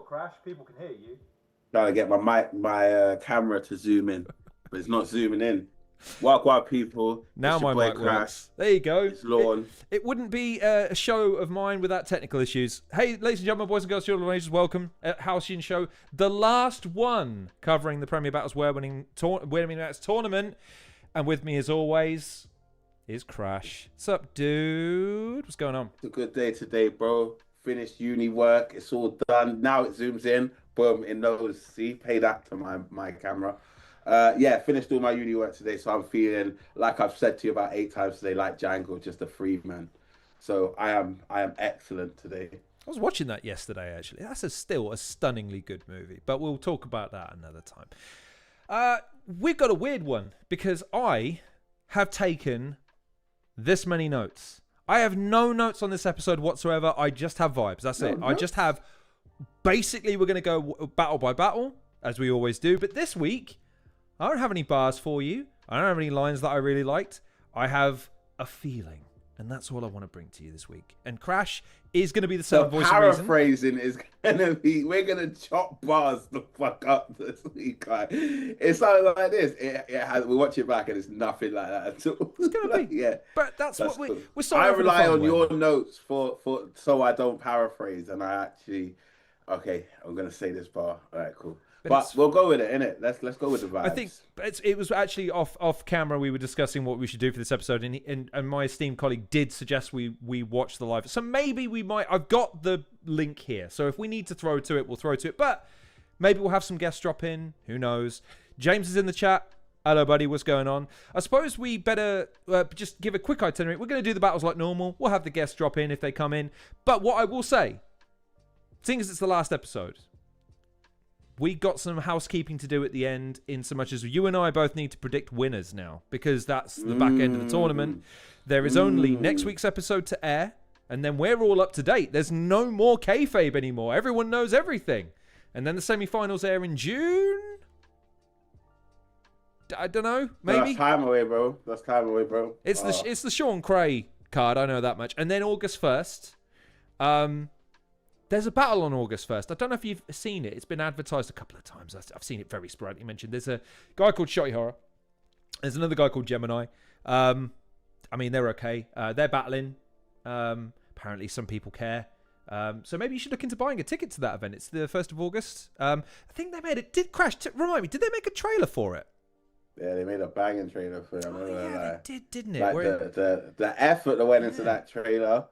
talk, Crash. People can hear you. Trying to get my camera to zoom in, but it's not zooming in. Welcome, people. Now my mic works. There you go. It's Lorne. It wouldn't be a show of mine without technical issues. Hey, ladies and gentlemen, boys and girls, children and ages, welcome at Halcyon Show, the last one covering the Premier Battles winning Matters tournament. And with me, as always, is Crash. What's up, dude? What's going on? It's a good day today, bro. Finished uni work. It's all done. Now it zooms in. Boom, it knows. See, pay that to my camera. Yeah, finished all my uni work today, so I'm feeling like I've said to you about 8 times today, like Django, just a free man. So I am excellent today. I was watching that yesterday, actually. That's still a stunningly good movie, but we'll talk about that another time. We've got a weird one because I have taken this many notes. I have no notes on this episode whatsoever. I just have vibes. That's it. I just have. Basically, we're going to go battle by battle, as we always do. But this week, I don't have any bars for you. I don't have any lines that I really liked. I have a feeling. And that's all I want to bring to you this week. And Crash is going to be the sound voice of reason. Paraphrasing is going to be, we're going to chop bars the fuck up this week. Like, it's something like this. We watch it back and it's nothing like that at all. It's going to be. Yeah. But that's what cool. we're sorry. I rely on your notes for so I don't paraphrase. And I actually, okay, I'm going to say this bar. All right, cool. But we'll go with it, innit? Let's go with the vibes. I think it was actually off camera. We were discussing what we should do for this episode, and my esteemed colleague did suggest we watch the live. So maybe we might. I've got the link here, so if we need to throw to it, we'll throw to it. But maybe we'll have some guests drop in. Who knows? James is in the chat. Hello, buddy. What's going on? I suppose we better just give a quick itinerary. We're going to do the battles like normal. We'll have the guests drop in if they come in. But what I will say, seeing as it's the last episode, we got some housekeeping to do at the end, in so much as you and I both need to predict winners now, because that's the back end of the tournament. There is only next week's episode to air, and then we're all up to date. There's no more kayfabe anymore. Everyone knows everything. And then the semi-finals air in June? I don't know, maybe? That's time away, bro. It's the Sean Cray card, I know that much. And then August 1st, there's a battle on August 1st. I don't know if you've seen it. It's been advertised a couple of times. I've seen it very sporadically mentioned. There's a guy called Shotty Horror. There's another guy called Gemini. I mean, they're okay. They're battling. Apparently, some people care. So maybe you should look into buying a ticket to that event. It's the 1st of August. I think they made it. Did Crash, remind me, did they make a trailer for it? Yeah, they made a banging trailer for it. They did, didn't it? Like the effort that went into that trailer,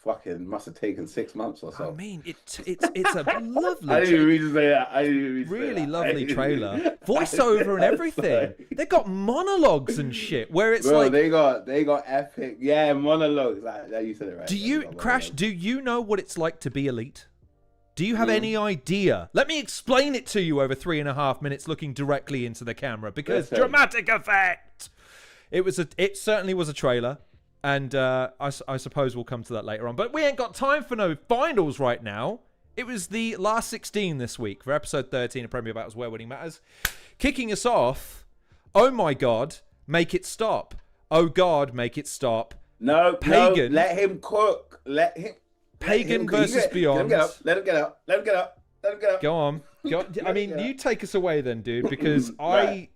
fucking must have taken 6 months or so. I mean, it's a lovely. I didn't even read to say that. Really lovely trailer, voiceover and everything. They got monologues and shit where it's like they got epic, monologues. Like, you said it right. Do you, Crash? Do you know what it's like to be elite? Do you have any idea? Let me explain it to you over 3.5 minutes, looking directly into the camera, because dramatic effect. It certainly was a trailer. And I suppose we'll come to that later on. But we ain't got time for no finals right now. It was the last 16 this week for episode 13 of Premier Battles Where Winning Matters. Kicking us off, oh my God, make it stop. Oh God, make it stop. No, Pagan. Let him cook. Pagan versus Beyond. Let him get up. Go on. I mean, you take us away then, dude, because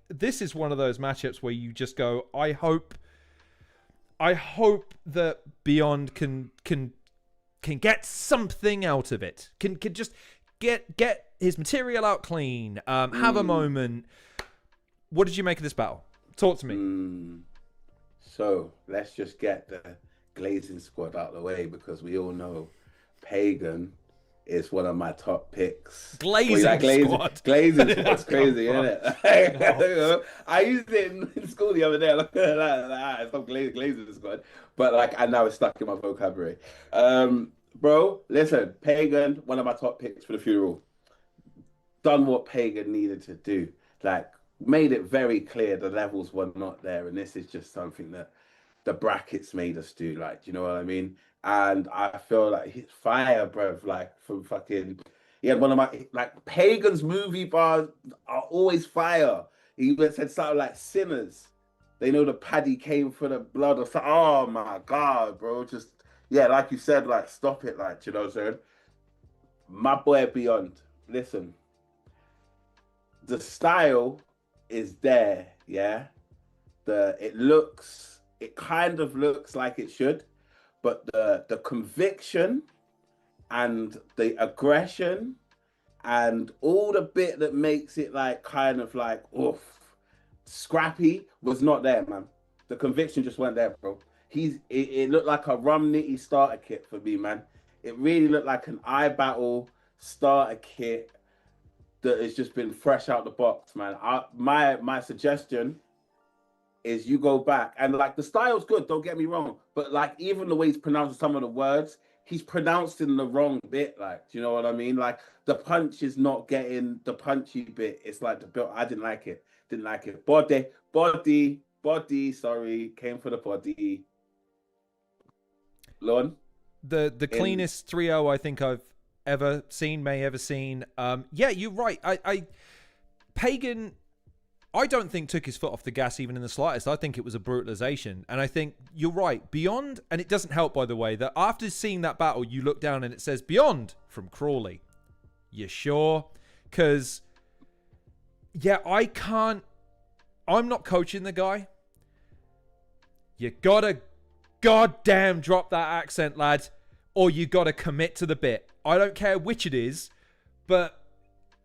this is one of those matchups where you just go, I hope that Beyond can get something out of it. Can just get his material out clean. Have a moment. What did you make of this battle? Talk to me. So let's just get the glazing squad out of the way, because we all know Pagan is one of my top picks. Glazing squad. Glazing squad's crazy, isn't it? I used it in school the other day. I looked at that. It's not glazing squad, but and now it's stuck in my vocabulary. Bro, listen, Pagan, one of my top picks for the funeral. Done what Pagan needed to do. Made it very clear the levels were not there, and this is just something that the brackets made us do. You know what I mean? And I feel like he's fire, bruv. From fucking, he had one of my Pagan's movie bars are always fire. He even said something like sinners. They know the paddy came for the blood or something. Oh my God, bro. Just, like you said, stop it, you know what I'm saying? My boy Beyond, listen, the style is there, yeah. It kind of looks like it should, but the conviction and the aggression and all the bit that makes it like kind of like oof scrappy was not there, man. The conviction just weren't there, bro. It looked like a Rum Nitty starter kit for me, man. It really looked like an iBattle starter kit that has just been fresh out the box, man. My suggestion is you go back and like the style's good, don't get me wrong, but like even the way he's pronouncing some of the words, he's pronouncing the wrong bit. Like, do you know what I mean? Like the punch is not getting the punchy bit. It's like the build. I didn't like it. Body. Sorry, came for the body. Lon, the cleanest 3-0 I think I've ever seen, yeah, you're right. Pagan, I don't think took his foot off the gas even in the slightest. I think it was a brutalization. And I think you're right. Beyond, and it doesn't help, by the way, that after seeing that battle, you look down and it says Beyond from Crawley. You sure? Because, yeah, I'm not coaching the guy. You gotta goddamn drop that accent, lad, or you gotta commit to the bit. I don't care which it is, but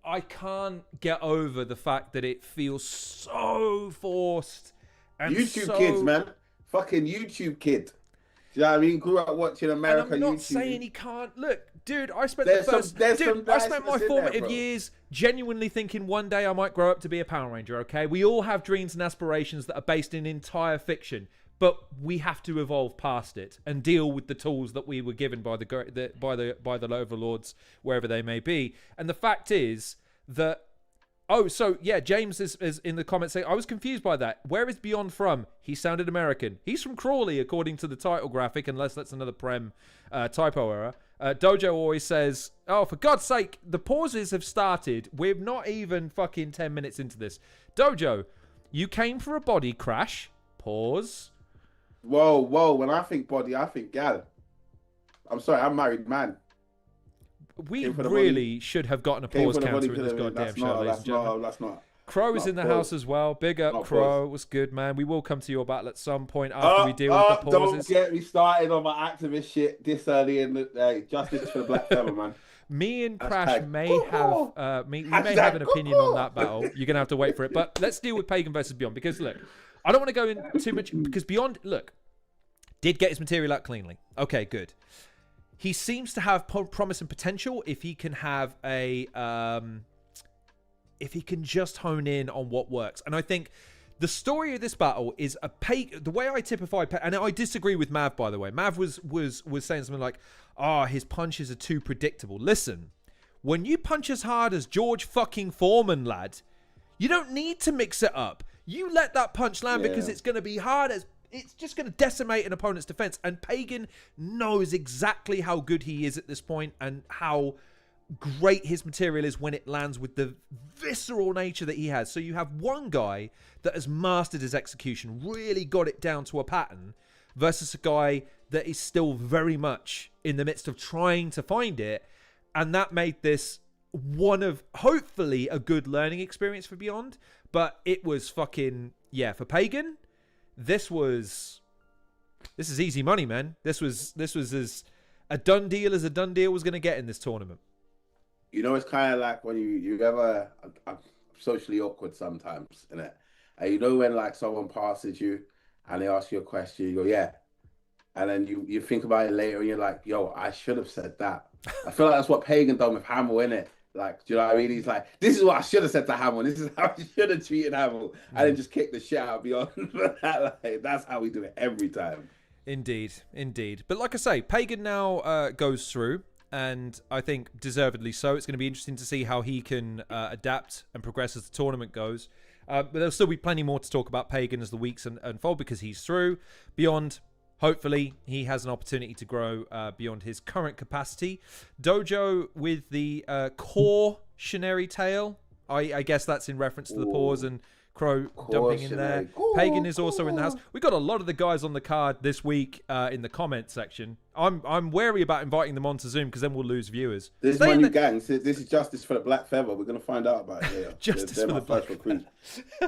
I can't get over the fact that it feels so forced. And YouTube kids, man. Fucking YouTube kid. Do you know what I mean? Grew up watching American YouTube. And I'm not saying he can't. Look, dude, I spent I spent my formative years genuinely thinking one day I might grow up to be a Power Ranger, okay? We all have dreams and aspirations that are based in entire fiction, but we have to evolve past it and deal with the tools that we were given by the overlords, wherever they may be. And the fact is that, James is in the comments saying, I was confused by that. Where is Beyond from? He sounded American. He's from Crawley, according to the title graphic, unless that's another Prem typo error. DoeJoe always says, oh, for God's sake, the pauses have started. We're not even fucking 10 minutes into this. DoeJoe, you came for a body crash. Pause. Whoa. When I think body, I think gal. I'm sorry, I'm married man. We really should have gotten a pause counter in this goddamn show, ladies and gentlemen. That's not. Crow is in the house as well. Big up, Crow. It was good, man. We will come to your battle at some point after we deal with the pauses. Don't get me started on my activist shit this early in the day. Justice for the black fella, man. Me and Crash may have an opinion on that battle. You're going to have to wait for it. But let's deal with Pagan versus Beyond. Because, look, I don't want to go in too much. Because Beyond, look, did get his material out cleanly. Okay, good. He seems to have promise and potential if he can have if he can just hone in on what works. And I think the story of this battle is the way I typify, and I disagree with Mav, by the way. Mav was saying something like, his punches are too predictable. Listen, when you punch as hard as George fucking Foreman, lad, you don't need to mix it up. You let that punch land because it's going to be hard as... It's just going to decimate an opponent's defense. And Pagan knows exactly how good he is at this point and how great his material is when it lands with the visceral nature that he has. So you have one guy that has mastered his execution, really got it down to a pattern, versus a guy that is still very much in the midst of trying to find it. And that made this one of, hopefully, a good learning experience for Beyond. But it was fucking, for Pagan... This is easy money, man. This was as a done deal as a done deal was going to get in this tournament. You know, it's kind of like when you ever... I'm socially awkward sometimes, innit? And you know when like someone passes you and they ask you a question, you go, yeah. And then you think about it later and you're like, yo, I should have said that. I feel like that's what Pagan done with Hamill, innit? Like, do you know what I mean? He's like, this is what I should have said to Hamill. This is how I should have treated Hamill. And then just kick the shit out of Beyond. Like, that's how we do it every time. Indeed. But like I say, Pagan now goes through, and I think deservedly so. It's going to be interesting to see how he can adapt and progress as the tournament goes. But there'll still be plenty more to talk about Pagan as the weeks unfold because he's through. Beyond... Hopefully, he has an opportunity to grow beyond his current capacity. DoeJoe with the cautionary tale. I guess that's in reference to the pause and Crow dumping in there. Pagan is also in the house. We got a lot of the guys on the card this week in the comment section. I'm wary about inviting them onto Zoom because then we'll lose viewers. This is my new gang. This is Justice for the Black Feather. We're gonna find out about it later. Justice for the Black Feather.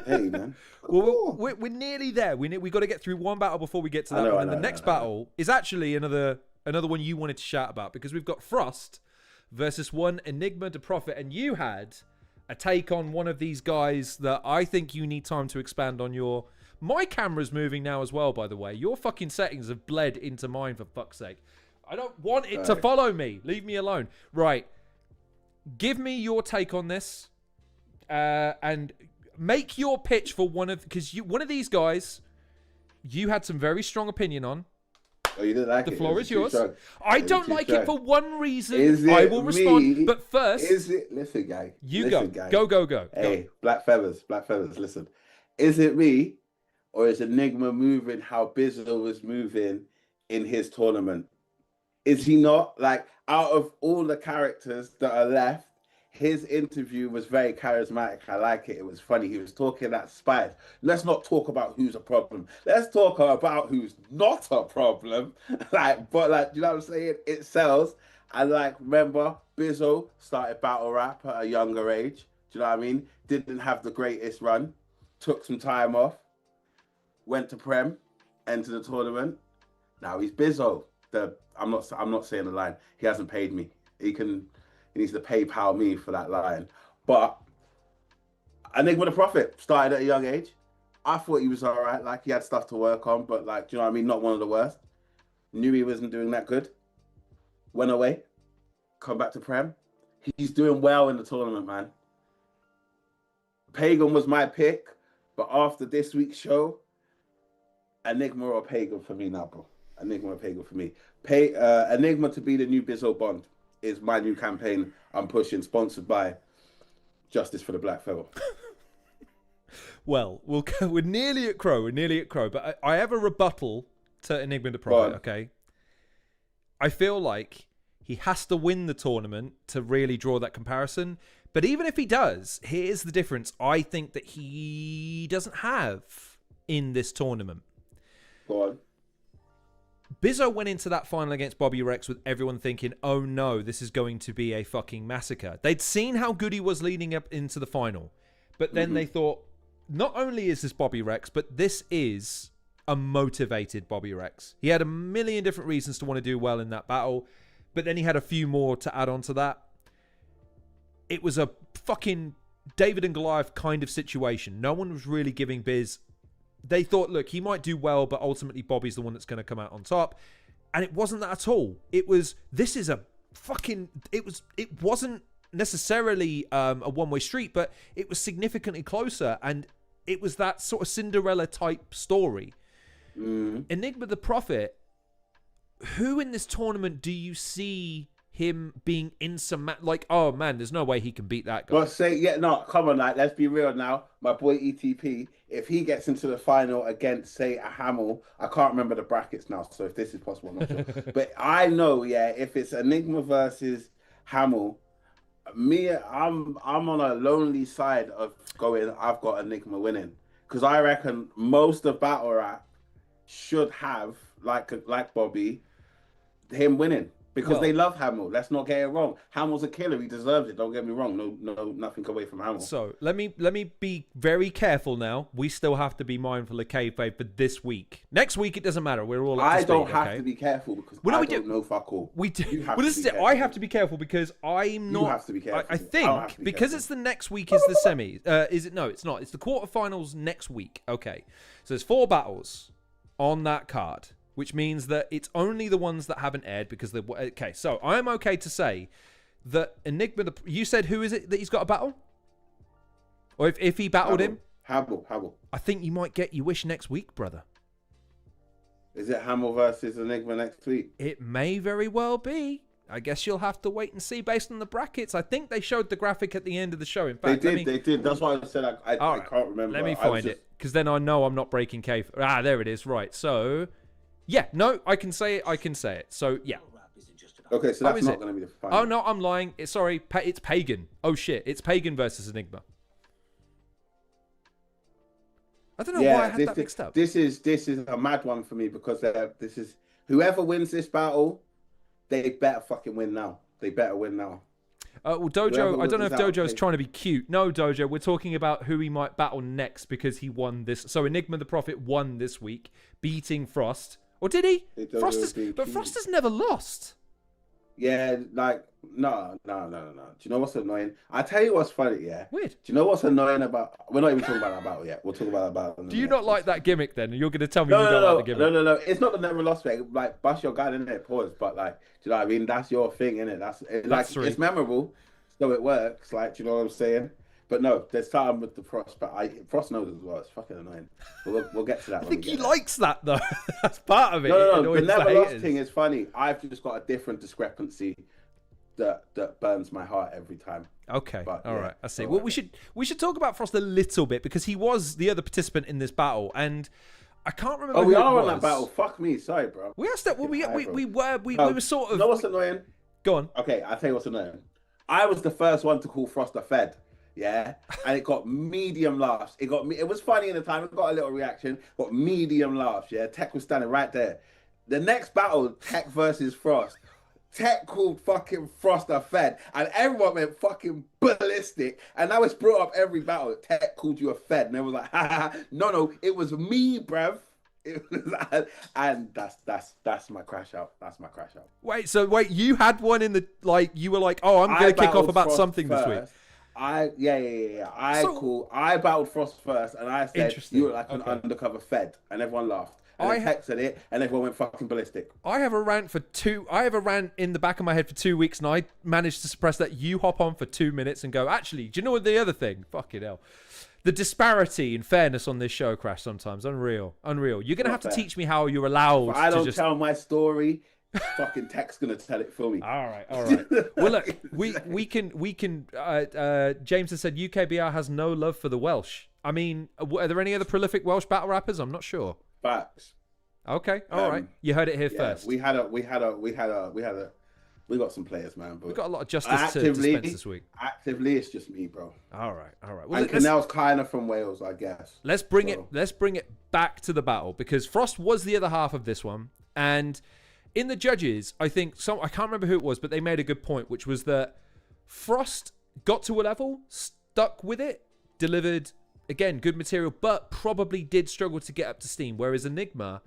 Hey man. Well, we're nearly there. We got to get through one battle before we get to that one. And the next battle is actually another one you wanted to shout about because we've got Frost versus one Enigma the Prophet, and you had a take on one of these guys that I think you need time to expand on. My camera's moving now as well, by the way. Your fucking settings have bled into mine, for fuck's sake. I don't want it to follow me. Leave me alone. Right. Give me your take on this and make your pitch for one of these guys you had some very strong opinion on. Oh, you didn't like the it? floor is yours. I don't like it for one reason. I will respond. But first, listen, guy. Go. Hey, Black Feathers. Listen, is it me, or is Enigma moving how Bizzo was moving in his tournament? Is he not, like, out of all the characters that are left? His interview was very charismatic. I like it. It was funny. He was talking that spice. Let's not talk about who's a problem. Let's talk about who's not a problem. You know what I'm saying? It sells. And remember, Bizzo started battle rap at a younger age. Do you know what I mean? Didn't have the greatest run. Took some time off. Went to Prem. Entered the tournament. Now he's Bizzo. I'm not saying the line. He hasn't paid me. He needs to PayPal me for that line. But Enigma the Prophet started at a young age. I thought he was all right. He had stuff to work on, but do you know what I mean? Not one of the worst. Knew he wasn't doing that good. Went away. Come back to Prem. He's doing well in the tournament, man. Pagan was my pick, but after this week's show, Enigma or Pagan for me now, bro. Enigma or Pagan for me. Enigma to be the new Bizzo Bond is my new campaign I'm pushing, sponsored by Justice for the Black Feather. Well, we're nearly at Crow. But I have a rebuttal to Enigma the Prophet, okay? I feel like he has to win the tournament to really draw that comparison. But even if he does, here's the difference I think that he doesn't have in this tournament. Go on. Bizzo went into that final against Bobby Rex with everyone thinking, oh no, this is going to be a fucking massacre. They'd seen how good he was leading up into the final. But then they thought, not only is this Bobby Rex, but this is a motivated Bobby Rex. He had a million different reasons to want to do well in that battle. But then he had a few more to add on to that. It was a fucking David and Goliath kind of situation. No one was really giving Biz. They thought, look, he might do well, but ultimately Bobby's the one that's going to come out on top. And it wasn't that at all. It wasn't necessarily a one-way street, but it was significantly closer. And it was that sort of Cinderella type story. Enigma the Prophet, who in this tournament do you see him being oh man, there's no way he can beat that guy. Well, come on, let's be real now. My boy ETP, if he gets into the final against, say, a Hamill, I can't remember the brackets now, so if this is possible, I'm not sure. But I know, if it's Enigma versus Hamill, I'm on a lonely side of going, I've got Enigma winning. Because I reckon most of battle rap should have, like Bobby, him winning. Because they love Hamill. Let's not get it wrong. Hamill's a killer. He deserves it. Don't get me wrong. No, nothing away from Hamill. So let me be very careful now. We still have to be mindful of kayfabe for this week. Next week it doesn't matter. We're all. I don't have to be careful because I don't know fuck all. We do. Well, this is it. I have to be careful because I'm not. You have to be careful. I think because it's the next week is the semis. Is it? No, it's not. It's the quarterfinals next week. Okay. So there's 4 battles on that card, which means that it's only the ones that haven't aired because they're... Okay, so I'm okay to say that Enigma... You said who is it that he's got a battle? Or if he battled him? Hamill. I think you might get your wish next week, brother. Is it Hamill versus Enigma next week? It may very well be. I guess you'll have to wait and see based on the brackets. I think they showed the graphic at the end of the show. In fact, they did. That's why I said I can't remember. Let me find it, because then I know I'm not breaking kayfabe. There it is. Right, so... Yeah, no, I can say it. So, yeah. Okay, so that's not going to be the final. Oh, no, I'm lying. Sorry, it's Pagan. Oh, shit. It's Pagan versus Enigma. I don't know why I had that mixed up. This is a mad one for me because this is whoever wins this battle, they better fucking win now. They better win now. Well, DoeJoe, I don't know if DoeJoe's trying to be cute. No, DoeJoe, we're talking about who he might battle next because he won this. So Enigma the Prophet won this week, beating Frost. Or did he? Frost has never lost. Yeah, like, no. Do you know what's annoying? I tell you what's funny, yeah? Weird. Do you know what's annoying about... We're not even talking about that battle yet. We'll talk about that battle. Do you not like that gimmick then? You're going to tell me you don't like the gimmick? No. It's not the never lost thing. Like, bust your guy in there, pause. But, like, do you know what I mean? That's your thing, innit? That's it's memorable, so it works. Like, do you know what I'm saying? But no, there's time with the Frost, but Frost knows as well. It's fucking annoying. But we'll get to that. I think he likes that though. That's part of it. No. The never lost thing is funny. I've just got a different discrepancy that burns my heart every time. Okay, but, all right. I see. Well, we should talk about Frost a little bit because he was the other participant in this battle, and I can't remember. Oh, we are on that battle. Fuck me, sorry, bro. We are still. Well, we were sort of. You know what's annoying? Go on. Okay, I'll tell you what's annoying. I was the first one to call Frost a Fed. Yeah, and it got medium laughs. It was funny in the time. It got a little reaction. Got medium laughs. Yeah, Tech was standing right there. The next battle, Tech versus Frost. Tech called fucking Frost a Fed, and everyone went fucking ballistic. And now it's brought up every battle. Tech called you a Fed, and they was like, ha, no, it was me, bruv. And that's my crash out. That's my crash out. Wait, you had one in the you were like, oh, I'm gonna kick off about Frost something first. This week. I battled Frost first, and I said you were like an undercover Fed, and everyone laughed. And I texted it, and everyone went fucking ballistic. I have a rant in the back of my head for 2 weeks, and I managed to suppress that. You hop on for 2 minutes and go, actually, do you know what the other thing? Fucking hell. The disparity in fairness on this show, Crash, sometimes. Unreal. You're going to have to teach me how you're allowed to I don't tell my story. Fucking Tech's gonna tell it for me. All right. Well, look, we can. James has said UKBR has no love for the Welsh. I mean, are there any other prolific Welsh battle rappers? I'm not sure. Facts. Okay. All right. You heard it here first. We got some players, man. But we got a lot of justice to dispense this week. Actively, it's just me, bro. All right. Well, and Canel's kind of from Wales, I guess. Let's bring it back to the battle because Frost was the other half of this one, and in the judges, I think I can't remember who it was, but they made a good point, which was that Frost got to a level, stuck with it, delivered, again, good material, but probably did struggle to get up to steam. Whereas Enigma,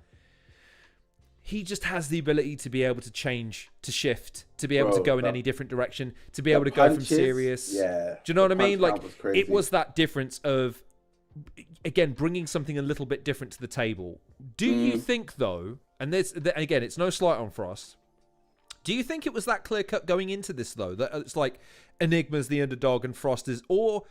he just has the ability to be able to change, to shift, to be able to go in any different direction, to be able to go from serious. Yeah. Do you know what I mean? Like, it was that difference of, again, bringing something a little bit different to the table. Do you think, though, and again, it's no slight on Frost, do you think it was that clear cut going into this, though, that it's like Enigma's the underdog and Frost is, or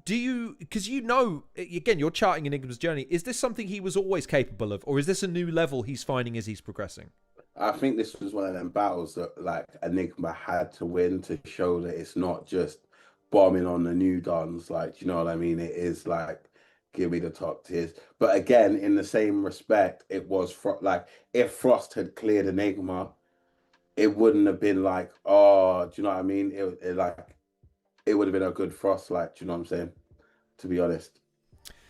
do you, because again, you're charting Enigma's journey, is this something he was always capable of, or is this a new level he's finding as he's progressing? I think this was one of them battles that like Enigma had to win to show that it's not just bombing on the new dons, like, you know what I mean? It is like, give me the top tiers. But again, in the same respect, it was like, if Frost had cleared Enigma, it wouldn't have been like, oh, do you know what I mean? It would have been a good Frost, like, do you know what I'm saying? To be honest,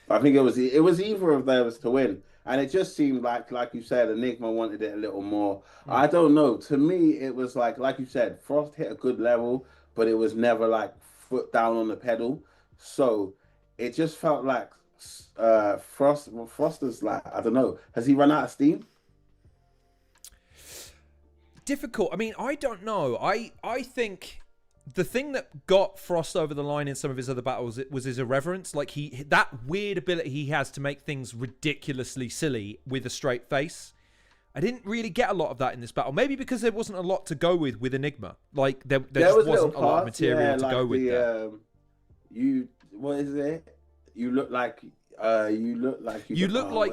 I think it was either of those to win, and it just seemed like you said, Enigma wanted it a little more. I don't know. To me, it was like you said, Frost hit a good level, but it was never like foot down on the pedal. So it just felt like Frost is like, I don't know. Has he run out of steam? Difficult. I mean, I don't know. I think the thing that got Frost over the line in some of his other battles was his irreverence. Like that weird ability he has to make things ridiculously silly with a straight face. I didn't really get a lot of that in this battle. Maybe because there wasn't a lot to go with Enigma. Like there just wasn't a lot of material to go with there. What is it? You look like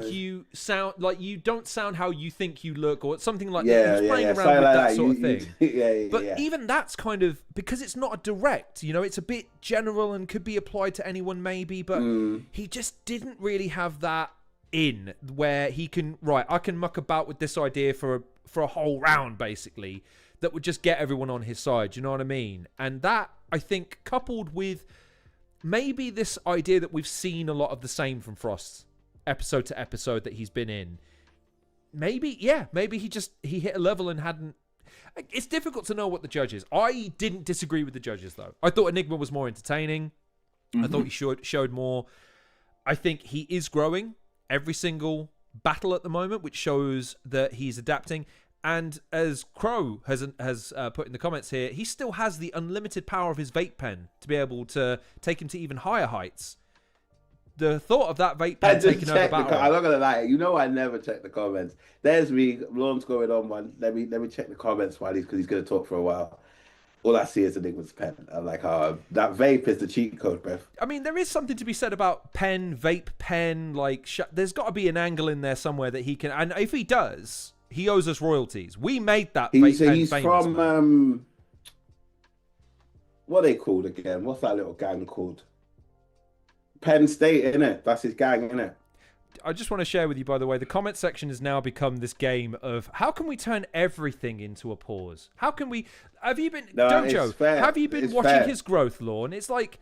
you sound like you don't sound how you think you look, or something like that. He was playing around with that sort of thing. But even that's kind of, because it's not a direct, it's a bit general and could be applied to anyone maybe, but he just didn't really have that in where he can, I can muck about with this idea for a whole round basically that would just get everyone on his side. You know what I mean? And that, I think, coupled with maybe this idea that we've seen a lot of the same from Frost episode to episode that he's been in, maybe he hit a level and hadn't. It's difficult to know what the judge is. I didn't disagree with the judges, though. I thought Enigma was more entertaining. I thought he showed more. I think he is growing every single battle at the moment, which shows that he's adapting. And as Crow has put in the comments here, he still has the unlimited power of his vape pen to be able to take him to even higher heights. The thought of that vape pen taking over battle. I'm not gonna lie. You know, I never check the comments. There's me. Lorne's going on one. Let me check the comments because he's gonna talk for a while. All I see is Enigma's pen. I'm like, oh, that vape is the cheat code, bro. I mean, there is something to be said about vape pen. Like, there's got to be an angle in there somewhere that he can. And if he does, he owes us royalties. We made that vape pen he's famous. From what are they called again? What's that little gang called? Penn State, innit? That's his gang, innit? I just want to share with you, by the way, the comment section has now become this game of how can we turn everything into a pause? How can we... Have you been... DoeJoe, have you been watching his growth, Lorne? It's like...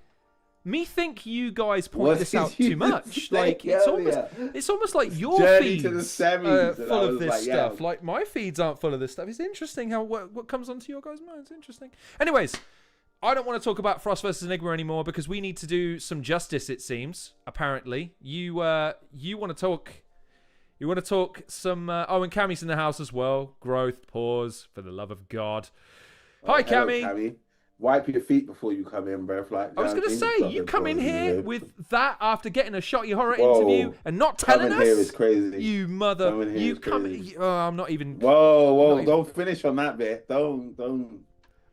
Me think you guys point this out too much. Like it's almost like your feeds are full of this stuff. Like my feeds aren't full of this stuff. It's interesting how what comes onto your guys' minds. Interesting. Anyways, I don't want to talk about Frost versus Enigma anymore because we need to do some justice. It seems apparently you want to talk. You want to talk some. Oh, and Cammy's in the house as well. Growth. Pause. For the love of God. Hi, Cammy. Cammy. Wipe your feet before you come in, bro. Like, I was going to say, you come in here with that after getting a Shotty Horror interview and not telling us. Coming here is crazy. You mother. You come. I'm not even. Whoa. Don't finish on that bit. Don't.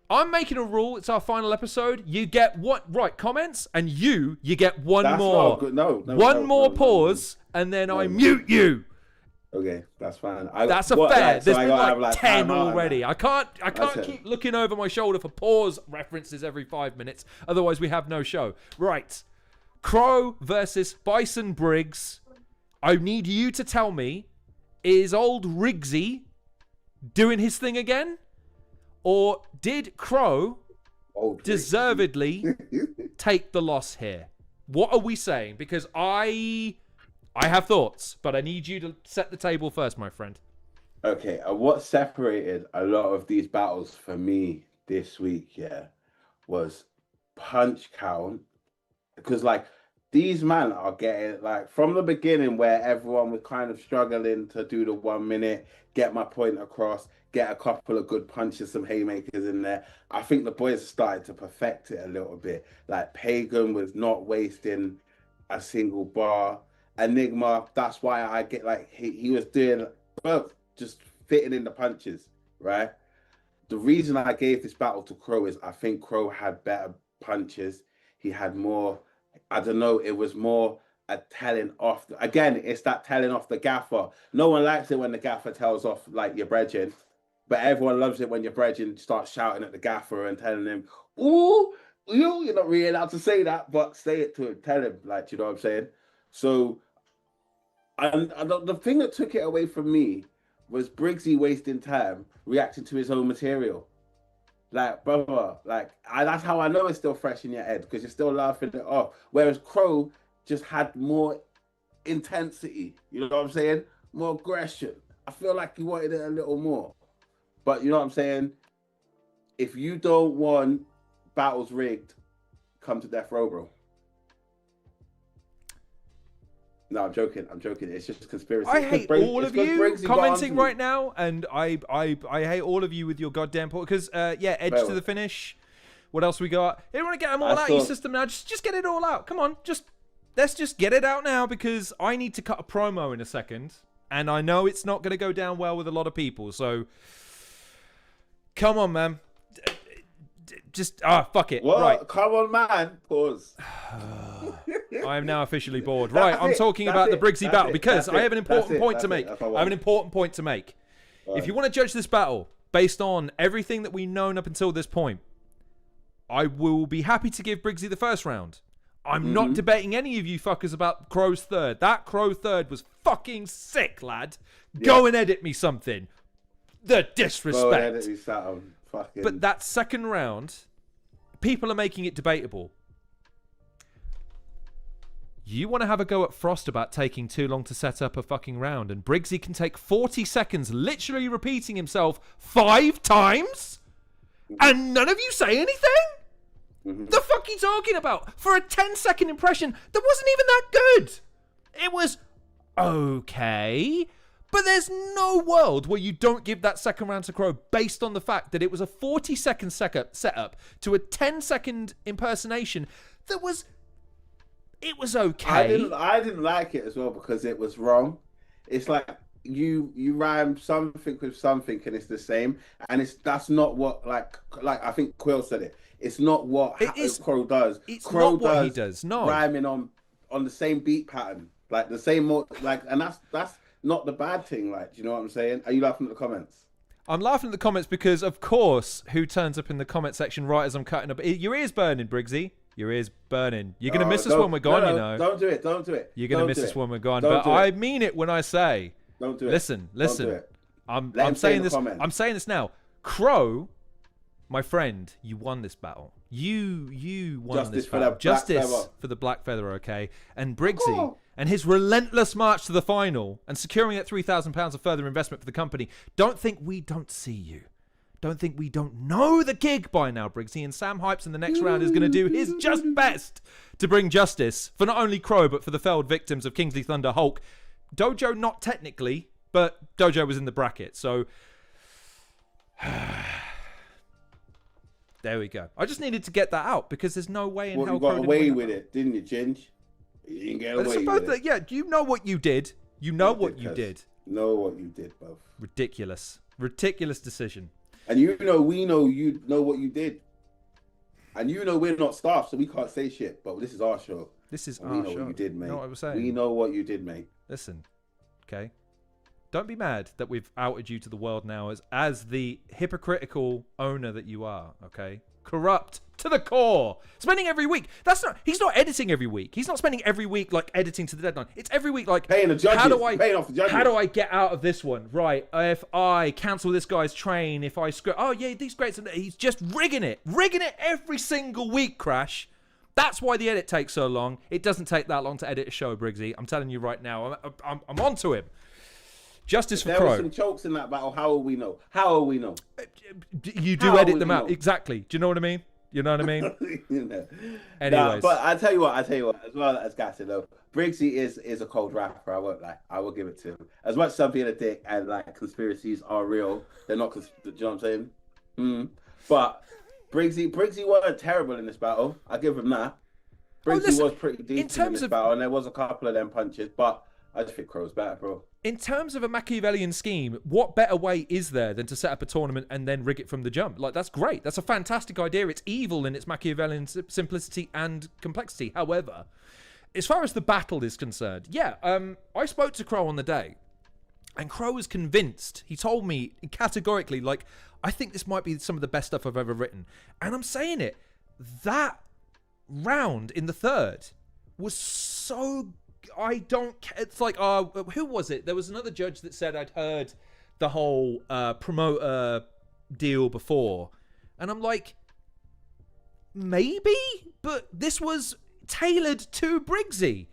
I'm making a rule. It's our final episode. You get what? Right, comments, and you get one That's more. Not good. No. One more pause, and then I mute you. Okay, that's fine. That's a fair. There's been like 10 already. I can't keep looking over my shoulder for pause references every 5 minutes. Otherwise, we have no show. Right. Crow versus Bison Briggz. I need you to tell me, is old Riggsy doing his thing again? Or did Crow deservedly take the loss here? What are we saying? Because I have thoughts, but I need you to set the table first, my friend. Okay, what separated a lot of these battles for me this week, was punch count. Because, like, these men are getting, like, from the beginning where everyone was kind of struggling to do the 1 minute, get my point across, get a couple of good punches, some haymakers in there. I think the boys started to perfect it a little bit. Like, Pagan was not wasting a single bar. Enigma, that's why I get like he was doing just fitting in the punches, right? The reason I gave this battle to Crow is I think Crow had better punches. He had more, I don't know, it was more a telling off. Again, it's that telling off the gaffer. No one likes it when the gaffer tells off like your brethren, but everyone loves it when your brethren starts shouting at the gaffer and telling him, ooh, you're not really allowed to say that, but say it to him, tell him, like, you know what I'm saying? So, and the thing that took it away from me was Briggsy wasting time reacting to his own material. Like, brother, like, that's how I know it's still fresh in your head, because you're still laughing it off. Whereas Crow just had more intensity, you know what I'm saying? More aggression. I feel like he wanted it a little more. But you know what I'm saying? If you don't want battles rigged, come to death row, bro. No, I'm joking. It's just conspiracy. I hate all of you commenting right now, and I hate all of you with your goddamn point. Because edge to the finish. What else we got? You don't want to get them all out of your system now. Just get it all out. Come on, let's just get it out now, because I need to cut a promo in a second, and I know it's not going to go down well with a lot of people. So, come on, man. Just fuck it. What? Right. Come on, man. Pause. I am now officially bored. Right, I'm talking about the Briggsy battle because I have an important point to make. I have an important point to make. If you want to judge this battle based on everything that we've known up until this point, I will be happy to give Briggsy the first round. I'm not debating any of you fuckers about Crow's third. That Crow third was fucking sick, lad. Go and edit me something. The disrespect. Go and edit me something. Fucking... But that second round, people are making it debatable. You want to have a go at Frost about taking too long to set up a fucking round, and Briggsy can take 40 seconds literally repeating himself 5 times? And none of you say anything? The fuck are you talking about? For a 10-second impression that wasn't even that good. It was okay, but there's no world where you don't give that second round to Crow based on the fact that it was a 40-second setup to a 10-second impersonation that was... It was okay. I didn't like it as well because it was wrong. It's like you rhyme something with something and it's the same, and that's not what like I think Quill said it. It's not what Crow does. It's Crow not what he does. No, rhyming on the same beat pattern, like the same and that's not the bad thing. Like, do you know what I'm saying? Are you laughing at the comments? I'm laughing at the comments because, of course, who turns up in the comment section right as I'm cutting up? Your ear's burning, Briggsy. Your ear's burning. You're going to miss us when we're gone, you know. Don't do it. Don't do it. You're going to miss us when we're gone. But I mean it when I say... Don't do it. Listen. Don't do it. I'm saying this. I'm saying this now. Crow, my friend, you won this battle. You won this battle. Justice for the Black Feather, okay? And Briggsy and his relentless march to the final and securing that £3,000 of further investment for the company. Don't think we don't see you. Don't think we don't know the gig by now, Briggsy. And Sam Hypes in the next round is going to do his just best to bring justice for not only Crow, but for the felled victims of Kingsley Thunder Hulk. DoeJoe, not technically, but DoeJoe was in the bracket. So, there we go. I just needed to get that out because there's no way in hell you got away with it, didn't you, Ginge? You didn't get away with it. Yeah, you know what you did. You know what you did. Know what you did, bruv. Ridiculous. Ridiculous decision. And we know you know what you did. And you know we're not staff, so we can't say shit. But this is our show. This is our show. We know what you did, mate. You know what I was saying? We know what you did, mate. Listen, okay? Don't be mad that we've outed you to the world now as the hypocritical owner that you are, okay? Corrupt to the core. Spending every week. He's not editing every week. He's not spending every week like editing to the deadline. It's every week like paying the judges. Paying off the judges. How do I get out of this one? Right. If I cancel this guy's train, if I script, oh yeah, these greats, he's just rigging it every single week, Crash. That's why the edit takes so long. It doesn't take that long to edit a show, Briggsy. I'm telling you right now. I'm onto him. Justice for Crow. There were some chokes in that battle. How will we know? How will we know? You do edit them out. Exactly. Do you know what I mean? You know what I mean? Anyways. Nah, but I tell you what, as well as Gaston though, Briggsy is a cold rapper. I won't lie. I will give it to him. As much as some being a dick and like conspiracies are real, they're not. Do you know what I'm saying? But Briggsy wasn't terrible in this battle. I give him that. Briggsy was pretty decent in this battle, and there was a couple of them punches, but I just think Crow's better, bro. In terms of a Machiavellian scheme, what better way is there than to set up a tournament and then rig it from the jump? Like, that's great. That's a fantastic idea. It's evil in its Machiavellian simplicity and complexity. However, as far as the battle is concerned, yeah, I spoke to Crow on the day, and Crow was convinced. He told me categorically, like, I think this might be some of the best stuff I've ever written. And I'm saying it. That round in the third was so... It's like, who was it? There was another judge that said I'd heard the whole promoter deal before. And I'm like, maybe? But this was tailored to Briggsy.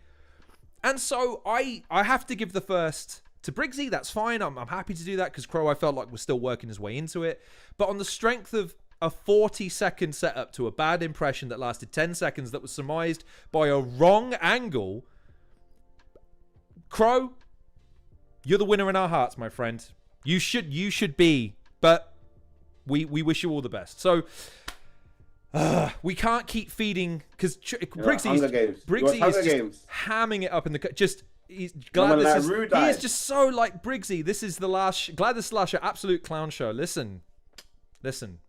And so I have to give the first to Briggsy. That's fine. I'm happy to do that because Crow, I felt like, was still working his way into it. But on the strength of a 40-second setup to a bad impression that lasted 10 seconds that was surmised by a wrong angle... Crow, you're the winner in our hearts, my friend. You should be, but we wish you all the best. So we can't keep feeding because Briggsy's hamming it up in the he's glad this is. He is just so like Briggsy. This is the last. Glad this is the last absolute clown show. Listen.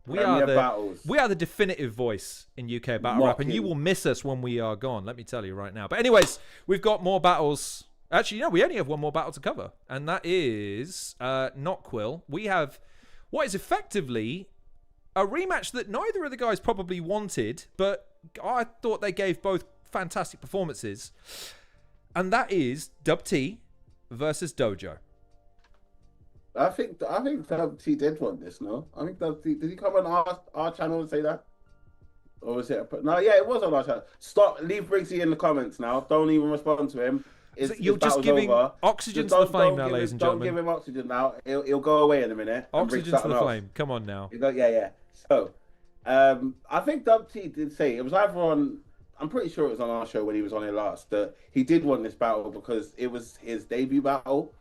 We are the definitive voice in UK battle rap, and you will miss us when we are gone. Let me tell you right now. But anyways, we've got more battles. Actually, no, we only have one more battle to cover, and that is not Quill. We have what is effectively a rematch that neither of the guys probably wanted, but I thought they gave both fantastic performances, and that is Dubtee versus DoeJoe. I think Dubtee did want this, no? I think Dubtee, did he come on our channel and say that? Or was it? No, yeah, it was on our channel. Stop. Leave Briggsy in the comments now. Don't even respond to him. So you're just giving oxygen to the flame now, ladies and gentlemen. Don't give him oxygen now. He'll go away in a minute. Oxygen to the flame. Come on now. Yeah. So, I think Dubtee did say it was either on. I'm pretty sure it was on our show when he was on it last. That he did win this battle because it was his debut battle,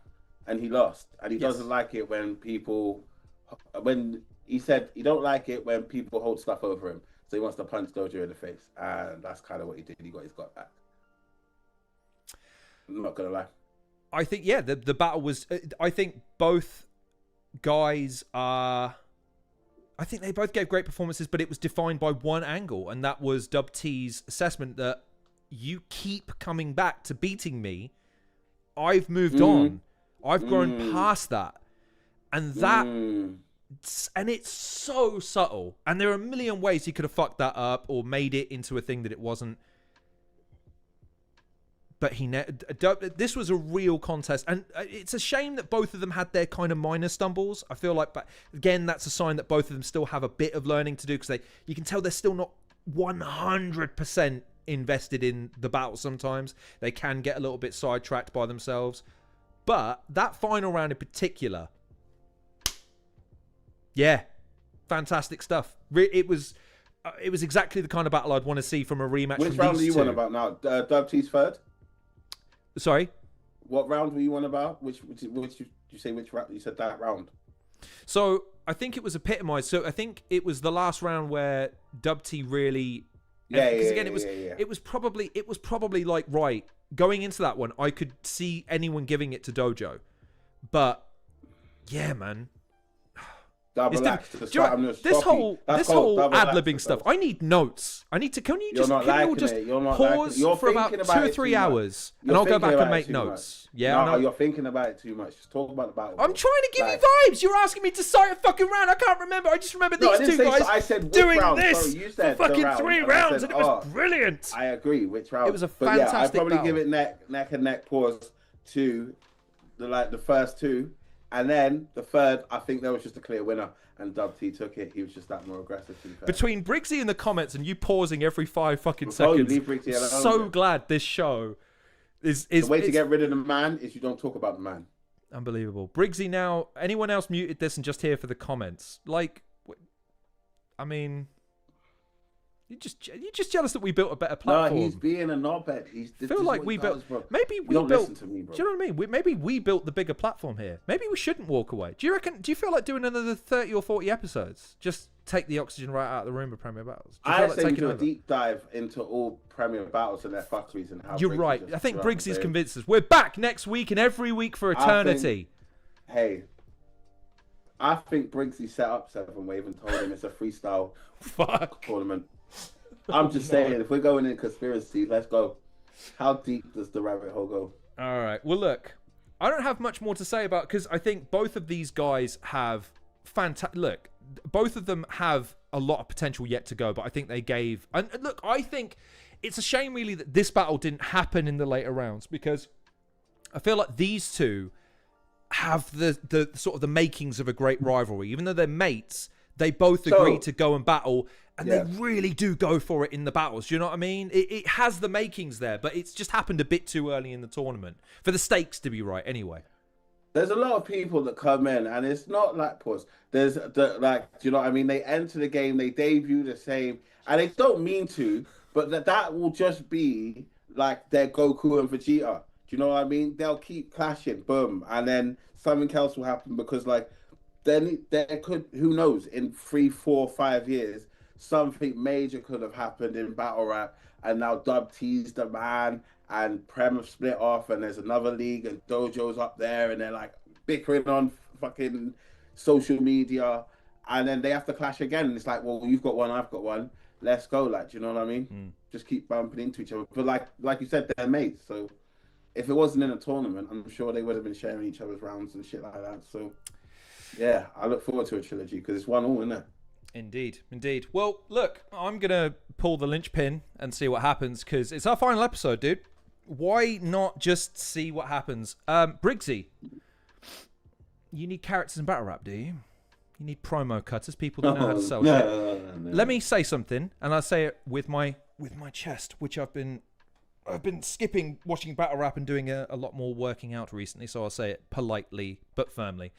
and he lost. And he doesn't like it when people. When he said he don't like it when people hold stuff over him. So he wants to punch DoeJoe in the face. And that's kind of what he did. He got his gut back. I'm not going to lie. I think, yeah, the battle was... I think both guys are... I think they both gave great performances, but it was defined by one angle. And that was Dubtee's assessment that you keep coming back to beating me. I've moved on. I've grown past that. And that... And it's so subtle. And there are a million ways he could have fucked that up or made it into a thing that it wasn't. But this was a real contest. And it's a shame that both of them had their kind of minor stumbles. I feel like, but again, that's a sign that both of them still have a bit of learning to do, because you can tell they're still not 100% invested in the battle sometimes. They can get a little bit sidetracked by themselves. But that final round in particular... Yeah, fantastic stuff. It was exactly the kind of battle I'd want to see from a rematch. Which round are you on about now? Dubtee's third? Sorry? What round were you on about? Which you say which round? You said that round. So I think it was epitomized. So I think it was the last round where Dubtee really... It was probably like, right, going into that one, I could see anyone giving it to DoeJoe. But, yeah, man... This whole ad-libbing stuff. I need notes. Can you all just pause for about 2 or 3 hours and I'll go back and make notes? Yeah, no, you're thinking about it too much. Just talk about the battle. I'm trying to give you vibes. You're asking me to cite a fucking round. I can't remember. I just remember these two guys doing this for fucking 3 rounds, and it was brilliant. I agree. Which round? It was a fantastic I'd probably give it neck and neck pause to the first two. And then the third, I think there was just a clear winner, and Dubtee took it. He was just that more aggressive. Between Briggsy in the comments and you pausing every 5 fucking seconds, so glad this show is the way to get rid of the man is you don't talk about the man. Unbelievable. Briggsy now. Anyone else muted this and just here for the comments? Like, I mean. You're just jealous that we built a better platform. No, he's being a knobhead. I feel like we built. Maybe we built. Listen to me, bro. Do you know what I mean? Maybe we built the bigger platform here. Maybe we shouldn't walk away. Do you reckon? Do you feel like doing another 30 or 40 episodes? Just take the oxygen right out of the room of Premier Battles. I say we do a deep dive into all Premier Battles and their fuckeries and how. You're right. I think Briggs is convinced us. We're back next week and every week for eternity. I think Briggsy set up 7-Wave and told him it's a freestyle tournament. I'm just saying, if we're going in conspiracy, let's go. How deep does the rabbit hole go? All right. Well, look, I don't have much more to say about, because I think both of these guys have fantastic. Look, both of them have a lot of potential yet to go, but I think they gave. And look, I think it's a shame really that this battle didn't happen in the later rounds, because I feel like these two have the sort of the makings of a great rivalry. Even though they're mates, they both agree to go and battle. And they really do go for it in the battles. Do you know what I mean? It has the makings there, but it's just happened a bit too early in the tournament for the stakes to be right anyway. There's a lot of people that come in, and it's not like pause. There's do you know what I mean? They enter the game, they debut the same, and they don't mean to, but that will just be like their Goku and Vegeta. Do you know what I mean? They'll keep clashing, boom, and then something else will happen, because like then there could, who knows, in 3, 4, 5 years. Something major could have happened in battle rap, and now Dubtee's the man, and Prem have split off, and there's another league, and DoeJoe's up there, and they're like bickering on fucking social media, and then they have to clash again. And it's like, well, you've got one, I've got one. Let's go, like, do you know what I mean? Just keep bumping into each other. But like you said, they're mates. So if it wasn't in a tournament, I'm sure they would have been sharing each other's rounds and shit like that. So yeah, I look forward to a trilogy, because it's 1-1, isn't it? Indeed, indeed. Well, look, I'm going to pull the linchpin and see what happens, because it's our final episode, dude. Why not just see what happens? Briggsy, you need characters in battle rap, do you? You need promo cutters, people that know how to sell no, shit. No. Let me say something, and I'll say it with my chest, which I've been skipping watching battle rap and doing a lot more working out recently, so I'll say it politely but firmly.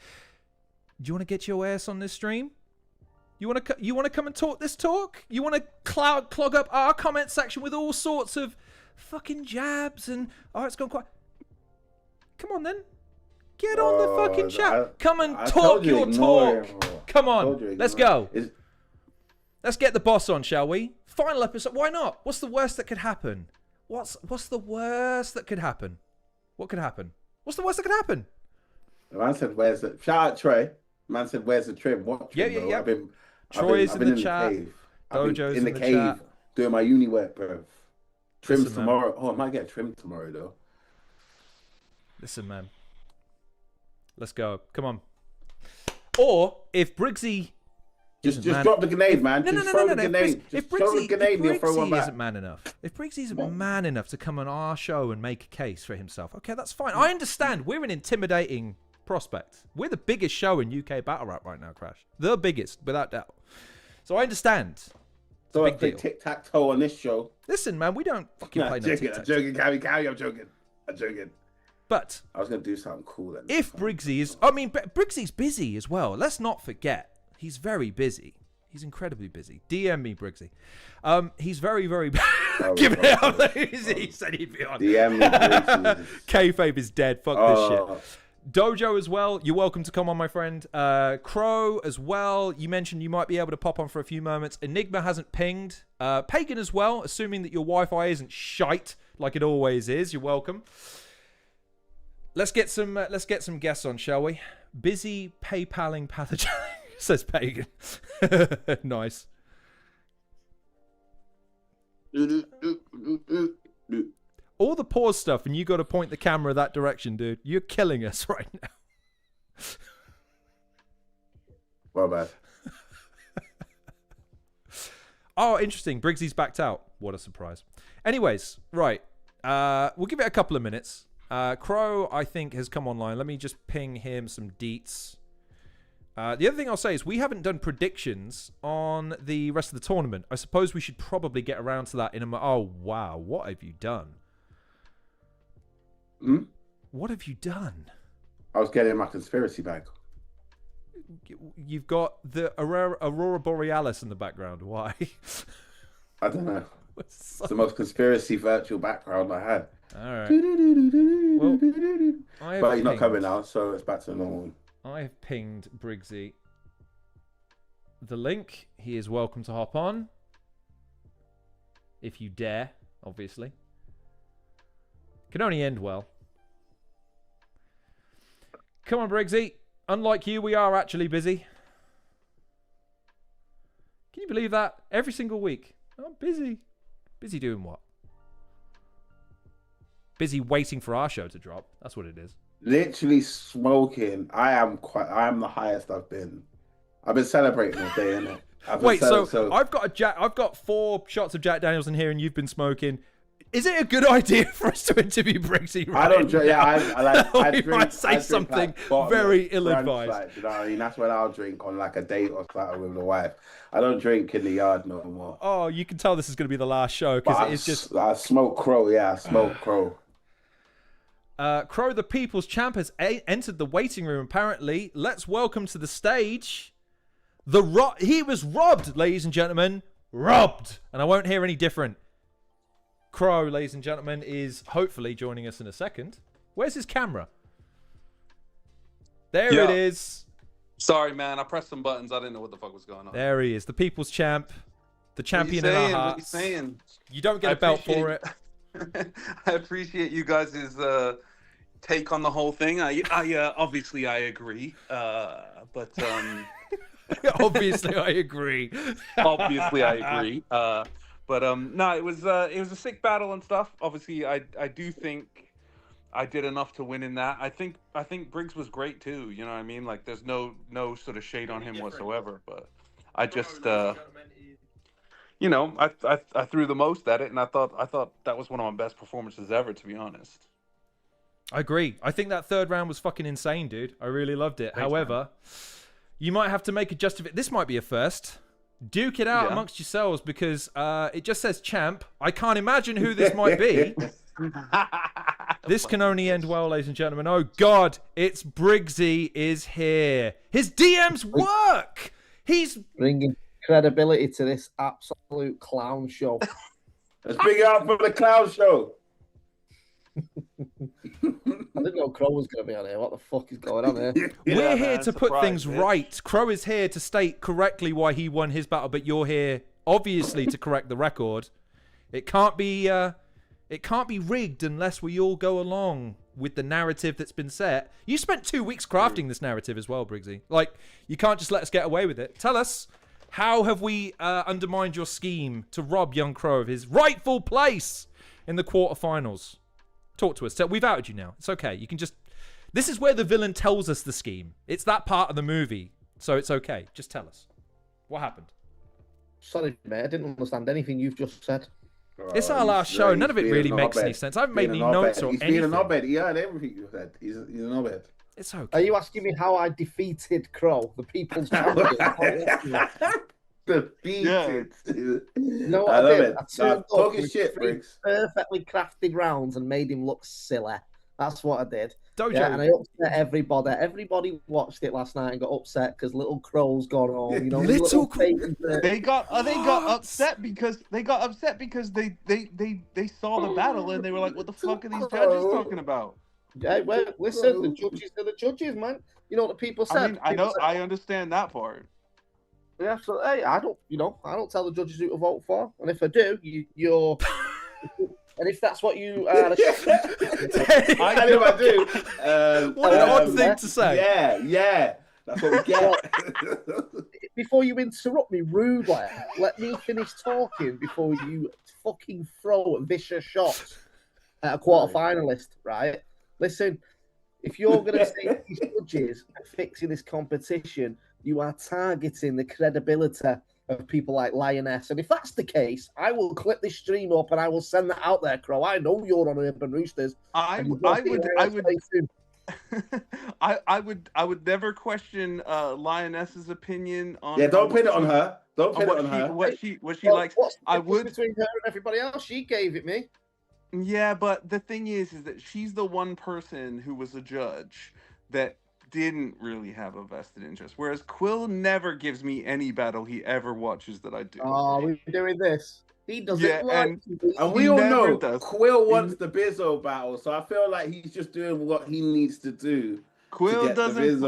Do you want to get your ass on this stream? You want to come and talk this talk? You want to clog up our comment section with all sorts of fucking jabs and it's gone quite. Come on then. Get on the fucking chat. Come and talk your talk. Come on. Let's go. Let's get the boss on, shall we? Final episode. Why not? What's the worst that could happen? What's the worst that could happen? What could happen? What's the worst that could happen? The man said, "Where's the shout out Trey?" The man said, "Where's the trim?" What trim? Yeah. Troy's in the chat. DoeJoe's in the cave chat. doing my uni work, bro. Trim Listen, tomorrow. Man. Oh, I might get trimmed tomorrow though. Listen, man. Let's go. Come on. Or if Briggz just drop the grenade, man. No. Throw the grenade. If throw the grenade and throw one back. isn't man enough, if Briggz isn't man enough to come on our show and make a case for himself, okay, that's fine. I understand. We're an intimidating prospect. We're the biggest show in UK battle rap right now, Crash. The biggest, without doubt. So I understand. So I play tic-tac-toe on this show. Listen, man, we don't fucking play no tic-tac-toe. I'm joking, Carrie, I'm joking. But I was going to do something cool then. If Briggz is... I mean, Briggz busy as well. Let's not forget. He's very busy. He's incredibly busy. DM me, Briggz. He's very, very... Give it up. He said he'd be on. DM me, Briggz. Kayfabe is dead. Fuck this shit. DoeJoe as well. You're welcome to come on, my friend. Crow as well. You mentioned you might be able to pop on for a few moments. Enigma hasn't pinged. Pagan as well, assuming that your Wi-Fi isn't shite like it always is. You're welcome. Let's get some guests on, shall we? Busy PayPaling pathogen, says Pagan. Nice. All the pause stuff, and you got to point the camera that direction, dude. You're killing us right now. Well, bad. Oh, interesting. Briggsy's backed out. What a surprise. Anyways, right. We'll give it a couple of minutes. Crow, I think, has come online. Let me just ping him some deets. The other thing I'll say is we haven't done predictions on the rest of the tournament. I suppose we should probably get around to that in a moment. Oh, wow. What have you done? What have you done? I was getting my conspiracy bag. You've got the Aurora Borealis in the background. Why? I don't know. It's the most conspiracy virtual background I had. All right. Well, but he's not coming now, so it's back to normal. I have pinged Briggz the link. He is welcome to hop on. If you dare, obviously. Can only end well. Come on, Briggz. Unlike you, we are actually busy. Can you believe that? Every single week. I'm busy. Busy doing what? Busy waiting for our show to drop. That's what it is. Literally smoking. I am the highest I've been. I've been celebrating all day, innit? Wait, so I've got 4 shots of Jack Daniels in here, and you've been smoking. Is it a good idea for us to interview Briggz? Right, I don't drink. Yeah, I drink. Might say something very ill-advised. Like, you know what I mean? That's when I'll drink on like a date or something with the wife. I don't drink in the yard no more. Oh, you can tell this is going to be the last show because it's just. I smoke Crow. Yeah, I smoke Crow. Crow, the People's Champ, has entered the waiting room. Apparently, let's welcome to the stage. He was robbed, ladies and gentlemen, robbed, and I won't hear any different. Crow, ladies and gentlemen, is hopefully joining us in a second. Where's his camera? There it is. Sorry, man. I pressed some buttons. I didn't know what the fuck was going on. There he is, the People's Champ, the champion in our hearts. What are you saying? You don't get a belt for it. I appreciate you guys' take on the whole thing. I obviously I agree, but obviously I agree. Obviously I agree. But no, it was a sick battle and stuff. Obviously, I do think I did enough to win in that. I think Briggz was great too. You know what I mean? Like, there's no sort of shade on him whatsoever. But I just you know, I threw the most at it, and I thought that was one of my best performances ever, to be honest. I agree. I think that third round was fucking insane, dude. I really loved it. Thanks, However, you might have to make a justification. This might be a first. Duke it out amongst yourselves because it just says champ. I can't imagine who this might be. This can only end well, ladies and gentlemen. Oh, God, it's Briggz is here. His DMs work. He's bringing credibility to this absolute clown show. Let's bring it out for the clown show. I didn't know Crow was going to be on here. What the fuck is going on here? We're here to put things right. Crow is here to state correctly why he won his battle, but you're here, obviously, to correct the record. It can't be rigged unless we all go along with the narrative that's been set. You spent 2 weeks crafting this narrative as well, Briggz. Like, you can't just let us get away with it. Tell us, how have we undermined your scheme to rob young Crow of his rightful place in the quarterfinals? Talk to us. We've outed you now. It's okay. You can just... This is where the villain tells us the scheme. It's that part of the movie. So it's okay. Just tell us. What happened? Sorry, mate. I didn't understand anything you've just said. It's our last show. None of it really makes any sense. I haven't made any notes or anything. He's being a knobhead. He heard everything you said. He's a knobhead. It's okay. Are you asking me how I defeated Crow, the people's champion? Defeated. No, I love it. I turned up Talking with shit, three Briggz. perfectly crafted rounds and made him look silly. That's what I did. DoeJoe. Yeah, and I upset everybody. Everybody watched it last night and got upset because little Crow's gone home. You know, Little They got upset because they saw the battle and they were like, "What the fuck are these judges talking about?" Hey, well, listen, the judges are the judges, man. You know what the people said. I understand that part. Yeah, so hey, I don't tell the judges who to vote for, and if I do, you're. And if that's what you are, I do. What an odd thing to say. Yeah, that's what we get. Before you interrupt me rudely, let me finish talking before you fucking throw vicious shots at a quarter-finalist, right? Listen, if you're going to say these judges are fixing this competition, you are targeting the credibility of people like Lioness. And if that's the case, I will clip this stream up and I will send that out there, Crow. I know you're on Urban Roosters. I would never question Lioness's opinion on. Yeah, don't pin it on her. Don't pin it on her. What she likes. I would between her and everybody else. She gave it me. Yeah, but the thing is that she's the one person who was a judge that didn't really have a vested interest. Whereas Quill never gives me any battle he ever watches that I do. Oh, we're doing this. He doesn't and we all know Quill wants the Bizzo battle, so I feel like he's just doing what he needs to do. Quill doesn't.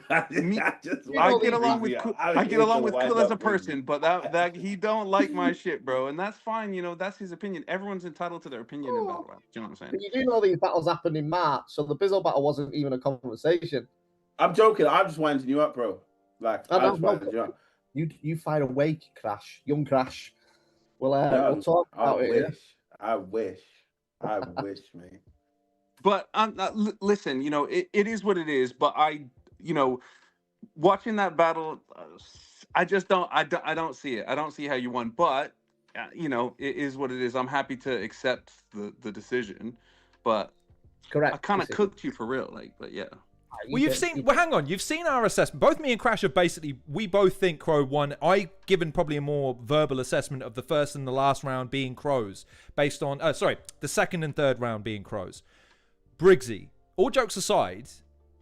I get along with Quill as a person, but that he don't like my shit, bro, and that's fine. You know, that's his opinion. Everyone's entitled to their opinion in battle rap. Do you know what I'm saying? But you do know these battles happened in March, so the Bizzo battle wasn't even a conversation. I'm joking. I'm just winding you up, bro. Like, I'm just winding you up. You find a way, Crash, young Crash. We'll talk about it. I wish, man. But listen, you know, it is what it is. But watching that battle, I just don't. I don't see it. I don't see how you won. But it is what it is. I'm happy to accept the decision. But correct. I kind of cooked you for real, but yeah. Well, hang on. You've seen our assessment. Both me and Crash have we both think Crow won. I given probably a more verbal assessment of the first and the last round being Crows, based on, the second and third round being Crows. Briggz, all jokes aside,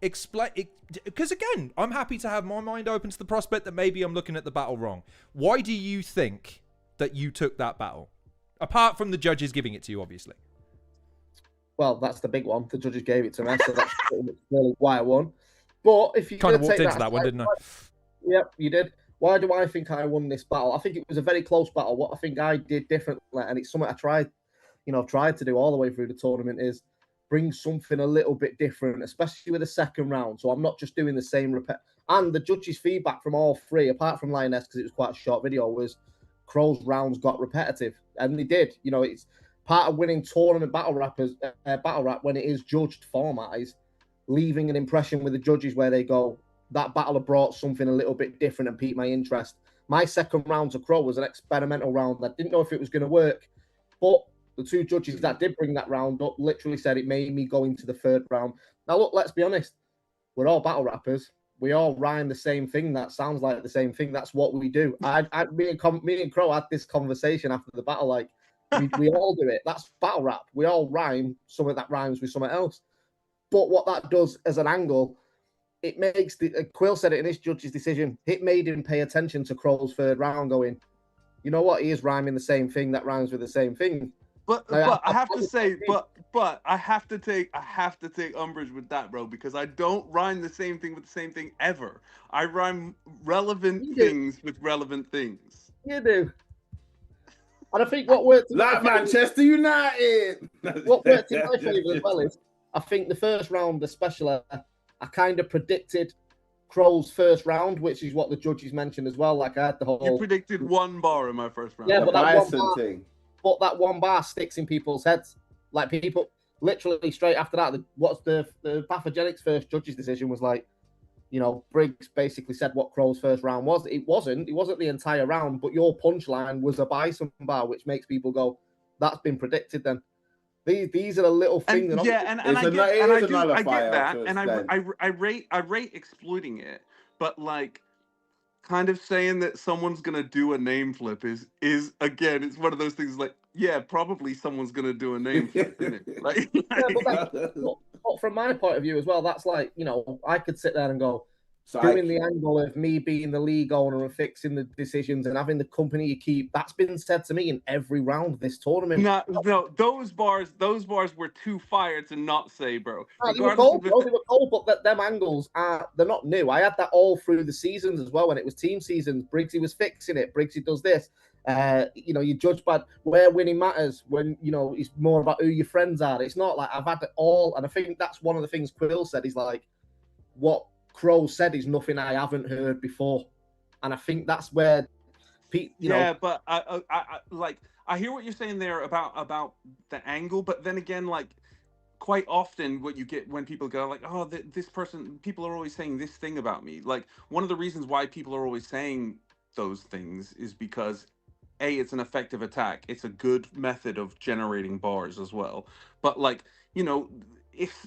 explain, because again, I'm happy to have my mind open to the prospect that maybe I'm looking at the battle wrong. Why do you think that you took that battle? Apart from the judges giving it to you, obviously. Well, that's the big one. The judges gave it to me, so that's really why I won. But if you kind of walked into that one, didn't I? Yep, you did. Why do I think I won this battle? I think it was a very close battle. What I think I did differently, and it's something I tried to do all the way through the tournament, is bring something a little bit different, especially with the second round. So I'm not just doing the same repeat. And the judges' feedback from all three, apart from Lioness, because it was quite a short video, was Crow's rounds got repetitive, and they did. You know, it's part of winning tournament battle rap when it is judged format is leaving an impression with the judges where they go, that battle brought something a little bit different and piqued my interest. My second round to Crow was an experimental round. I didn't know if it was going to work, but the two judges that did bring that round up literally said it made me go into the third round. Now, look, let's be honest. We're all battle rappers. we all rhyme the same thing. That sounds like the same thing. That's what we do. Me and Crow had this conversation after the battle. Like, we all do it. That's battle rap. We all rhyme something that rhymes with something else. But what that does as an angle, it makes Quill said it in his judge's decision. It made him pay attention to Crow's third round, going, you know what? He is rhyming the same thing that rhymes with the same thing. But I have to say, but I have to take umbrage with that, bro, because I don't rhyme the same thing with the same thing ever. I rhyme relevant things with relevant things. You do. And I think what worked like Manchester United. What worked in my favour as well is, I think the first round, especially, I kind of predicted Crow's first round, which is what the judges mentioned as well. Like, I had the whole. You predicted 1 bar in my first round. Yeah, but that Bison one bar, thing. but that 1 bar sticks in people's heads. Like, people literally straight after that, what's the Pathogenics first judges decision was like, you know, Briggz basically said what Crow's first round was. It wasn't the entire round, but your punchline was a Bison bar, which makes people go, that's been predicted then. These are the little things. And, yeah, and I get that, and I rate exploiting it, but like, kind of saying that someone's gonna do a name flip is again, it's one of those things like, yeah, probably someone's gonna do a name flip, isn't it? Like, but from my point of view as well, that's like, you know, I could sit there and go, doing the angle of me being the league owner and fixing the decisions and having the company you keep. That's been said to me in every round of this tournament. No, those bars were too fire to not say, bro. They were cold, but them angles they're not new. I had that all through the seasons as well when it was team seasons. Briggsy was fixing it. Briggsy does this. You know, you judge by where winning matters when, you know, it's more about who your friends are. It's not like I've had it all. And I think that's one of the things Quill said. He's like, what Crow said is nothing I haven't heard before, and I think that's where, you know. Yeah, but I hear what you're saying there about the angle, but then again, like, quite often what you get when people go like, oh, this person, people are always saying this thing about me. Like, one of the reasons why people are always saying those things is because A, it's an effective attack. It's a good method of generating bars as well. But like, you know, if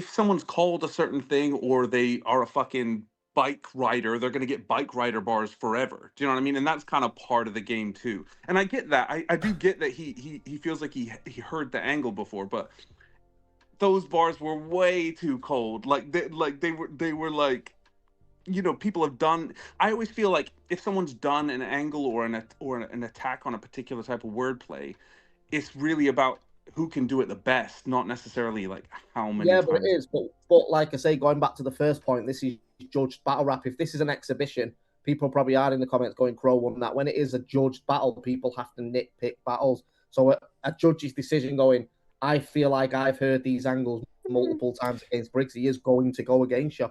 someone's called a certain thing or they are a fucking bike rider, they're going to get bike rider bars forever. Do you know what I mean? And that's kind of part of the game too. And I get that. I do get that he feels like he heard the angle before, but those bars were way too cold. Like they were like, you know, people have done. I always feel like if someone's done an angle or an attack on a particular type of wordplay, it's really about who can do it the best, not necessarily like how many times. But it is. But like I say, going back to the first point, this is judged battle rap. If this is an exhibition, people probably are in the comments going, Crow won that. When it is a judged battle, people have to nitpick battles. So a judge's decision going, I feel like I've heard these angles multiple times against Briggz, he is going to go against you.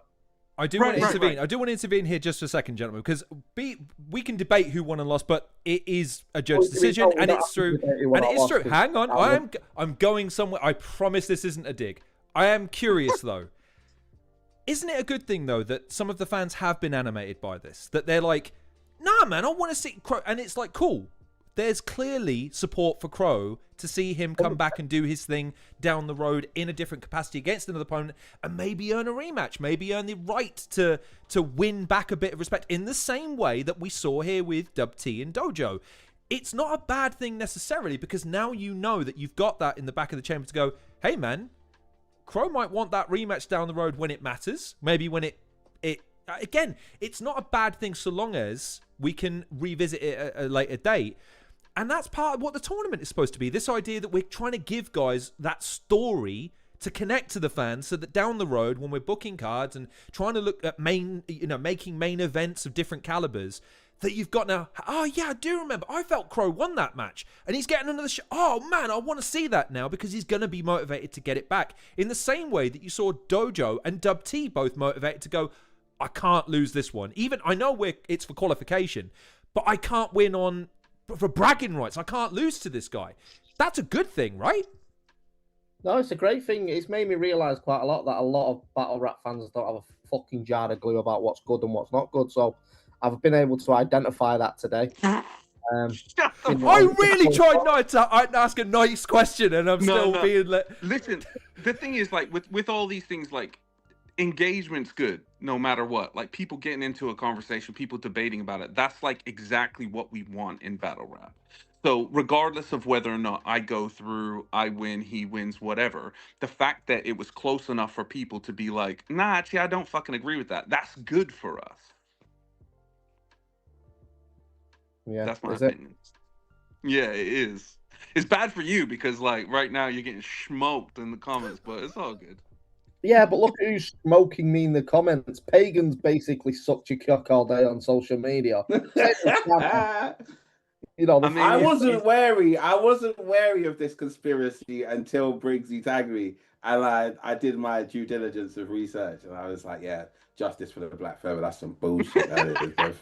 I do want to intervene. I do want to intervene here just for a second, gentlemen, because we can debate who won and lost, but it is a judge's decision, and it's true. And it is true. Hang on, I'm going somewhere. I promise this isn't a dig. I am curious though. Isn't it a good thing though that some of the fans have been animated by this? That they're like, nah, man, I want to see Crow, and it's like, cool. There's clearly support for Crow to see him come back and do his thing down the road in a different capacity against another opponent and maybe earn a rematch, maybe earn the right to win back a bit of respect in the same way that we saw here with Dubtee and DoeJoe. It's not a bad thing necessarily because now you know that you've got that in the back of the chamber to go, hey, man, Crow might want that rematch down the road when it matters. Maybe when it again, it's not a bad thing so long as we can revisit it at a later date. And that's part of what the tournament is supposed to be. This idea that we're trying to give guys that story to connect to the fans so that down the road when we're booking cards and trying to look at making main events of different calibers, that you've got now, oh yeah, I do remember. I felt Crow won that match and he's getting another shot. Oh man, I want to see that now because he's going to be motivated to get it back. In the same way that you saw DoeJoe and Dubtee both motivated to go, I can't lose this one. Even I know it's for qualification, but I can't win for bragging rights. I can't lose to this guy. That's a good thing, right? No, it's a great thing. It's made me realise quite a lot that a lot of battle rap fans don't have a fucking jar of glue about what's good and what's not good. So I've been able to identify that today. I really tried not to ask a nice question and I'm still being let. Listen, the thing is, like, with all these things, like, engagement's good no matter what. Like people getting into a conversation, people debating about it. That's like exactly what we want in battle rap. So regardless of whether or not I go through, I win, he wins, whatever, the fact that it was close enough for people to be like, nah, actually, I don't fucking agree with that. That's good for us. Yeah, That's my is it? opinion. Yeah, it is. It's bad for you because like right now you're getting smoked in the comments, but it's all good. Yeah, but look who's smoking me in the comments. Pagan's basically sucked your cock all day on social media. You know, I mean, I wasn't wary of this conspiracy until Briggz tagged me, and I did my due diligence of research, and I was like, yeah, justice for the black feather. That's some bullshit. That is. It's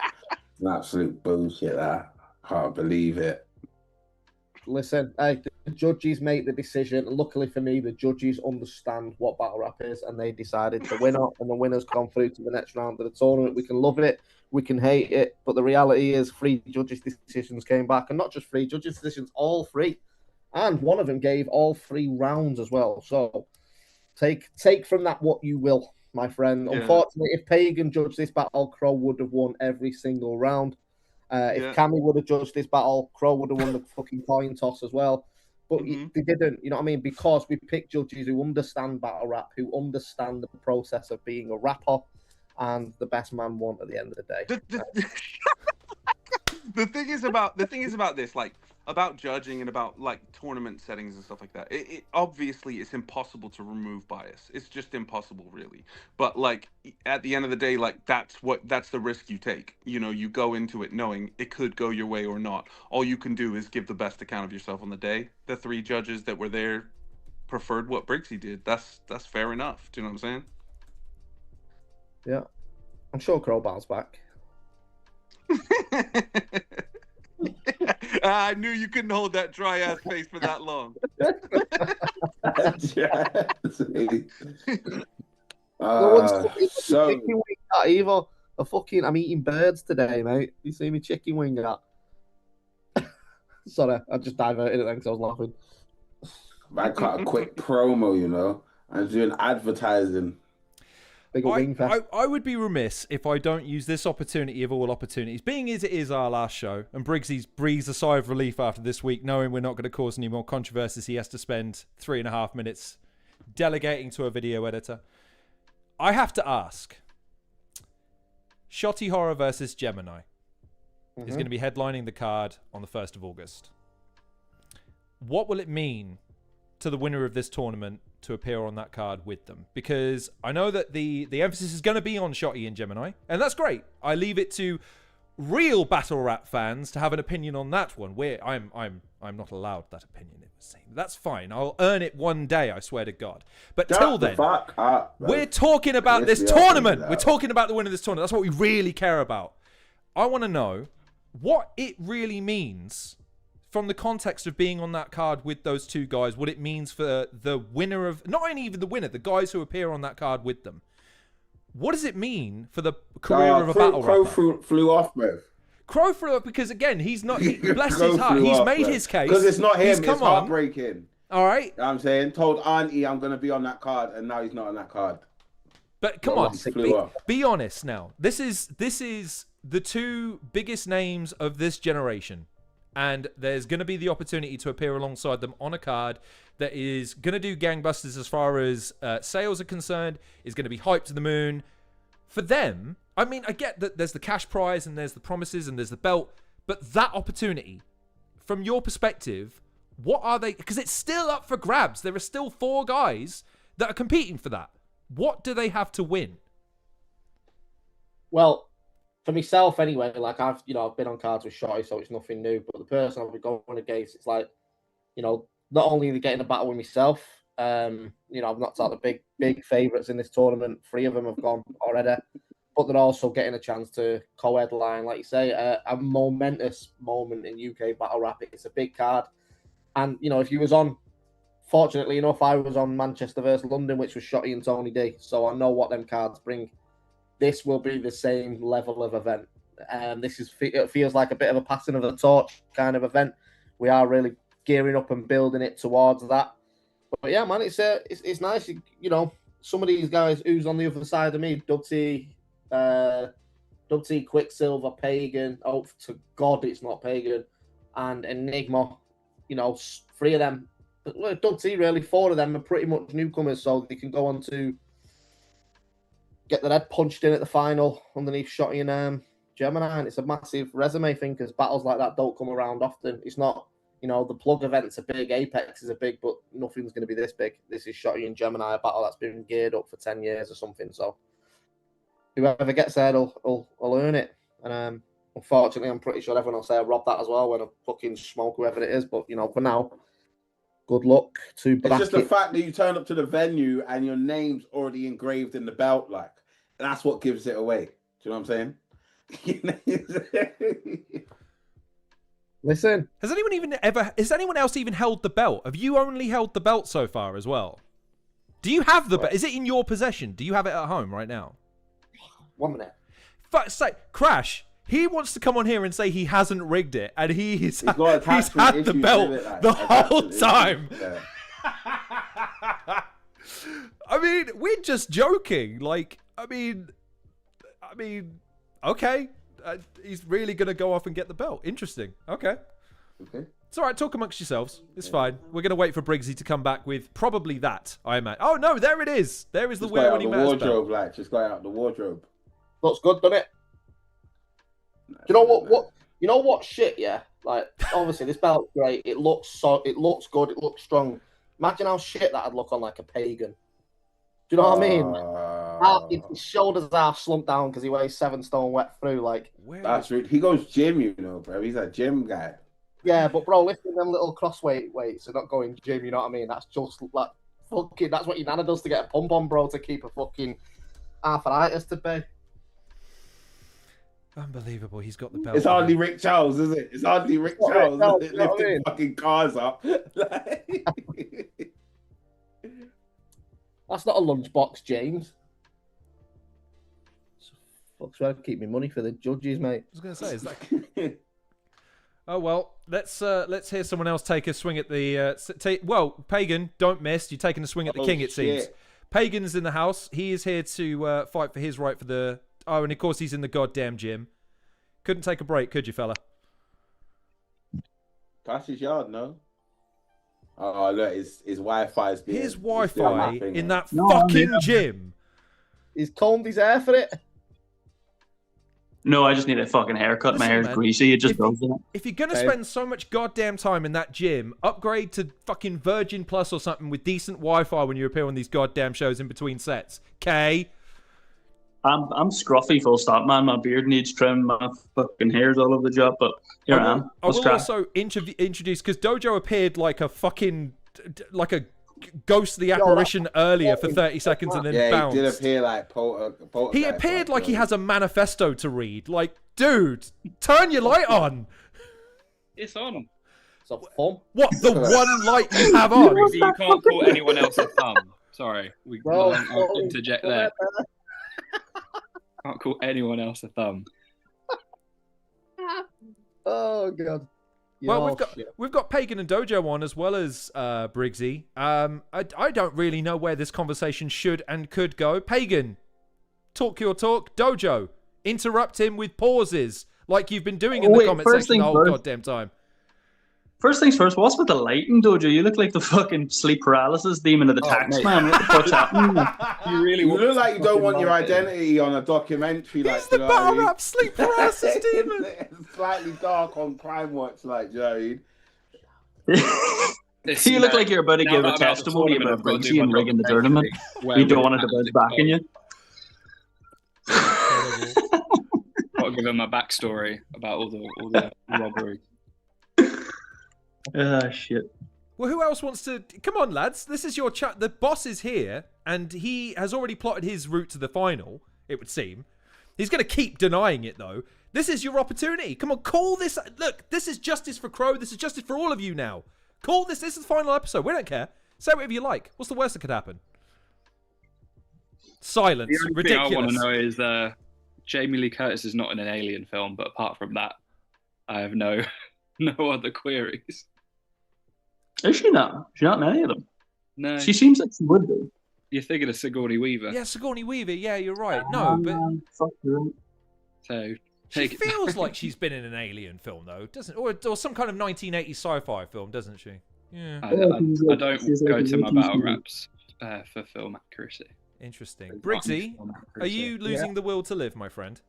an absolute bullshit. That I can't believe it. Listen, the judges make the decision. And luckily for me, the judges understand what battle rap is, and they decided the winner, and the winner's gone through to the next round of the tournament. We can love it, we can hate it, but the reality is 3 judges' decisions came back, and not just 3 judges' decisions, all 3. And one of them gave all 3 rounds as well. So take from that what you will, my friend. Yeah. Unfortunately, if Pagan judged this battle, Crow would have won every single round. If Cammy would have judged this battle, Crow would have won the fucking coin toss as well. But they didn't, you know what I mean? Because we picked judges who understand battle rap, who understand the process of being a rapper, and the best man won at the end of the day. The thing is about this, like about judging and about like tournament settings and stuff like that. It obviously it's impossible to remove bias. It's just impossible, really. But like at the end of the day, like that's the risk you take. You know, you go into it knowing it could go your way or not. All you can do is give the best account of yourself on the day. The 3 judges that were there preferred what Briggz did. That's fair enough. Do you know what I'm saying? Yeah, I'm sure Crow bounce back. I knew you couldn't hold that dry ass face for that long. Chicken wing either. I'm eating birds today, mate. You see me chicken wing at? Sorry, I just diverted it then because I was laughing. I cut a quick promo, you know. I'm doing advertising. I would be remiss if I don't use this opportunity of all opportunities, being as it is our last show, and Briggsy's breathes a sigh of relief after this week, knowing we're not going to cause any more controversies. He has to spend 3.5 minutes delegating to a video editor. I have to ask, Shotty Horror versus Gemini is going to be headlining the card on the 1st of August. What will it mean to the winner of this tournament to appear on that card with them? Because I know that the emphasis is going to be on Shotty and Gemini, and that's great. I leave it to real battle rap fans to have an opinion on that one. Where I'm not allowed that opinion. That's fine. I'll earn it one day, I swear to God. But till then, we're talking about this tournament. We're talking about the winner of this tournament. That's what we really care about. I want to know what it really means from the context of being on that card with those 2 guys, what it means for the winner of, not only even the winner, the guys who appear on that card with them. What does it mean for the career of a battle rapper? Crow flew off, bro. Crow flew off because, again, he's not, bless his heart, he's made his case. Because it's not him, it's heartbreaking. All right. You know what I'm saying? Told Auntie I'm going to be on that card, and now he's not on that card. But come on, be honest now. This is the 2 biggest names of this generation. And there's going to be the opportunity to appear alongside them on a card that is going to do gangbusters as far as sales are concerned, is going to be hyped to the moon. For them, I mean, I get that there's the cash prize and there's the promises and there's the belt, but that opportunity, from your perspective, what are they? Because it's still up for grabs. There are still 4 guys that are competing for that. What do they have to win? Well, for myself, anyway, like I've been on cards with Shotty, so it's nothing new. But the person I'll be going against, it's like, not only are they getting a battle with myself, I've knocked out the big favourites in this tournament. 3 of them have gone already, but they're also getting a chance to co-headline, like you say, a momentous moment in UK battle rap. It's a big card, and if you was on, fortunately enough, I was on Manchester versus London, which was Shotty and Tony D, so I know what them cards bring. This will be the same level of event. It feels like a bit of a passing of the torch kind of event. We are really gearing up and building it towards that. But yeah, man, it's nice. some of these guys who's on the other side of me, Dubtee, Quicksilver, Pagan. Oh, to God, it's not Pagan, and Enigma. You know, 3 of them. Well, Dubtee, really, 4 of them are pretty much newcomers, so they can go on to get their head punched in at the final underneath Shotty and Gemini, and it's a massive resume thing because battles like that don't come around often. It's not, you know, the plug events are big, Apex is a big, but nothing's going to be this big. This is Shotty and Gemini, a battle that's been geared up for 10 years or something. So whoever gets there will earn it. And unfortunately, I'm pretty sure everyone will say I robbed that as well when I fucking smoke whoever it is. But, you know, for now, good luck to bracket. It's just the fact that you turn up to the venue and your name's already engraved in the belt, like, that's what gives it away. Do you know what I'm saying? Listen, has anyone else even held the belt? Have you only held the belt so far as well? Do you have the belt? Is it in your possession? Do you have it at home right now? 1 minute. Fuck's sake, Crash. He wants to come on here and say he hasn't rigged it, and he's had the belt the whole time. Yeah. I mean, we're just joking. Like, I mean, okay. He's really going to go off and get the belt. Interesting. Okay. It's all right. Talk amongst yourselves. It's fine. We're going to wait for Briggsy to come back with probably that, I imagine. Oh, no, there it is. There is the wear when he matters wardrobe, belt. like, just got out the wardrobe. Looks good, doesn't it? Do you know what? You know what shit? Yeah, like obviously this belt's great. It looks good. It looks strong. Imagine how shit that'd look on like a Pagan. Do you know what I mean? His shoulders are slumped down because he weighs 7 stone wet through. Like that's rude. He goes gym, you know, bro. He's a gym guy. Yeah, but bro, lifting them little crossweight weights and not going gym. You know what I mean? That's just like fucking. That's what your nana does to get a pump on, bro, to keep a fucking arthritis to bay. Unbelievable. He's got the belt. It's hardly Rick Charles, is it? It's hardly Rick Charles lifting fucking cars up. That's not a lunchbox, James. Fuck's trying to keep me money for the judges, mate. I was going to say, is that... Oh, well, let's hear someone else take a swing at the... Well, Pagan, don't miss. You're taking a swing at the king, it seems. Pagan's in the house. He is here to fight for his right for the... Oh, and of course he's in the goddamn gym. Couldn't take a break, could you, fella? Past his yard, no? Oh, look, his Wi-Fi's being... His Wi-Fi in that fucking gym. He's combed his hair for it. No, I just need a fucking haircut. My hair's greasy. It just goes in it. If you're going to spend so much goddamn time in that gym, upgrade to fucking Virgin Plus or something with decent Wi-Fi when you appear on these goddamn shows in between sets. Okay? I'm scruffy, full stop, man. My beard needs trim. My fucking hair's all over the job, but here I am. I will also introduce, because DoeJoe appeared like a fucking, like a ghostly apparition earlier for 30 seconds and then bounced. He did appear like he appeared like he has a manifesto to read. Like, dude, turn your light on. It's on. It's a thumb. What, the one light you have on? You can't call anyone else a thumb. Sorry. I'll interject there. Can't call anyone else a thumb. Oh god. Well, we've got Pagan and DoeJoe on as well as Briggsy. I don't really know where this conversation should and could go. Pagan, talk your talk. DoeJoe, interrupt him with pauses like you've been doing in the comment section the whole goddamn time. First things first, what's with the lighting, DoeJoe? You look like the fucking sleep paralysis demon of the tax man. What the fuck's happening? You look like you don't want your identity on a documentary. He's the battle rap sleep paralysis demon. Slightly dark on Crime Watch, like, do you know what I mean? You look like you're about to give a testimony about Briggsy and rigging the tournament. You don't want it to bounce back in you. I'll give him my backstory about all the robbery. Shit. Well, who else wants to... Come on, lads. This is your chat. The boss is here, and he has already plotted his route to the final, it would seem. He's going to keep denying it, though. This is your opportunity. Come on, call this... Look, this is justice for Crow. This is justice for all of you now. Call this. This is the final episode. We don't care. Say whatever you like. What's the worst that could happen? Silence. The only ridiculous. thing I want to know is Jamie Lee Curtis is not in an Alien film, but apart from that, I have no other queries. Is she not? She's not in any of them. No. She seems like she would be. You're thinking of Sigourney Weaver. Yeah, Sigourney Weaver. Yeah, you're right. No, but Fuck you. So she take it. feels like she's been in an alien film, though, doesn't? Or some kind of 1980s sci-fi film, doesn't she? Yeah. I don't go to my battle raps for film accuracy. Interesting. Briggsy, are you losing the will to live, my friend?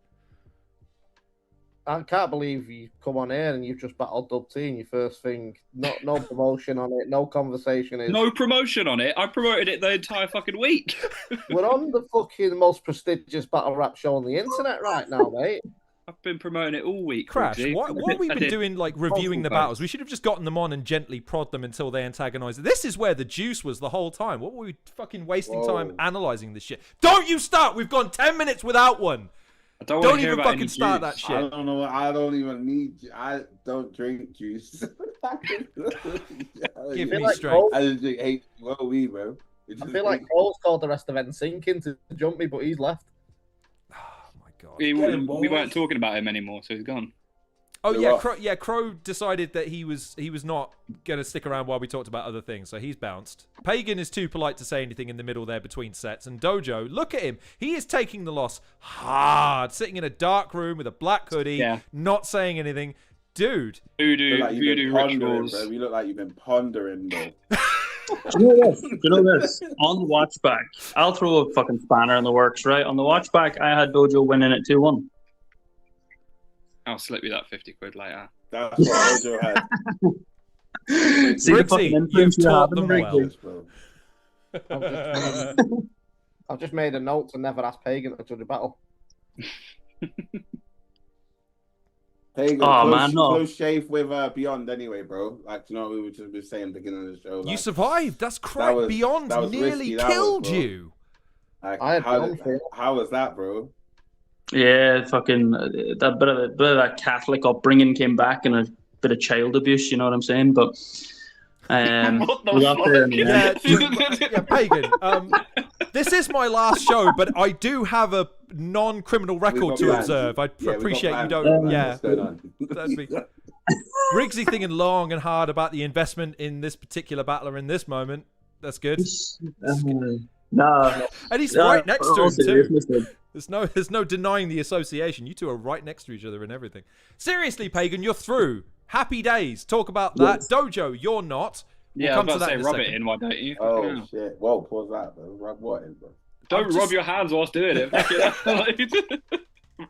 I can't believe you come on here and you've just battled Dubtee in your first thing. No promotion on it, no conversation. No promotion on it. I promoted it the entire fucking week. We're on the fucking most prestigious battle rap show on the internet right now, mate. I've been promoting it all week. Crash, Briggsy. what have we been doing, like reviewing the battles? We should have just gotten them on and gently prod them until they antagonize. This is where the juice was the whole time. What were we fucking wasting time analyzing this shit? Don't you start! We've gone 10 minutes without one. Don't even fucking start that shit. I don't know. I don't even need. I don't drink juice. Give me like strength. I just drink weed, bro. I feel like Cole's called the rest of NSYNC in to jump me, but he's left. Oh my god. We weren't talking about him anymore, so he's gone. Oh yeah, Crow decided that he was not gonna stick around while we talked about other things, so he's bounced. Pagan is too polite to say anything in the middle there between sets, and DoeJoe, look at him, he is taking the loss hard, sitting in a dark room with a black hoodie, not saying anything. Dude, voodoo rituals. bro. You look like you've been pondering, bro. Do you know this? On the watch back, I'll throw a fucking spanner in the works, right? On the watch back, I had DoeJoe winning at 2-1. I'll slip you that 50 quid later. That's what DoeJoe had. See the fucking influence you have in the bro. I've just made a note to never ask Pagan to judge a battle. Pagan, man, no. close shave with Beyond anyway, bro. Like, you know what we were just saying at the beginning of the show. Like, you survived. That's correct. Beyond nearly killed you. Like, how was that, bro? Yeah, fucking that bit of that Catholic upbringing came back, and a bit of child abuse. You know what I'm saying? But what the fuck? Pagan. This is my last show, but I do have a non-criminal record to observe. I appreciate you don't. That'd be Briggsy thinking long and hard about the investment in this particular battler in this moment. That's good. No, and he's right next to him too. There's no denying the association. You two are right next to each other and everything. Seriously, Pagan, you're through. Happy days. Talk about that. DoeJoe, you're not. Yeah, I was about to say, rub it in, why don't you? Oh, shit. Whoa, pause that, bro. Rub what in, bro? Don't rub your hands whilst doing it.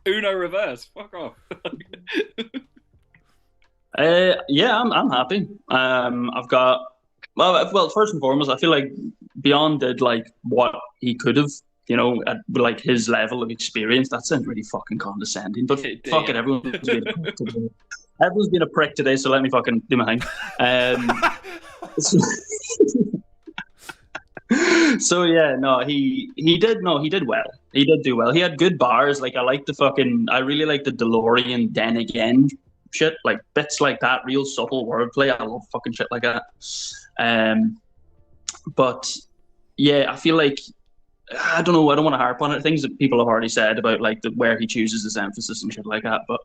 Uno reverse. Fuck off. Yeah, I'm happy. I've got... Well, first and foremost, I feel like Beyond did, like, what he could have, you know, at, like, his level of experience. That sounds really fucking condescending, but fuck it, everyone's been a prick today, so let me fucking do my thing. So yeah, no, he did well. He did do well. He had good bars. Like, I really like the DeLorean then again shit, like bits like that, real subtle wordplay. I love fucking shit like that. But yeah, I feel like, I don't know, I don't want to harp on it. Things that people have already said about like where he chooses his emphasis and shit like that. But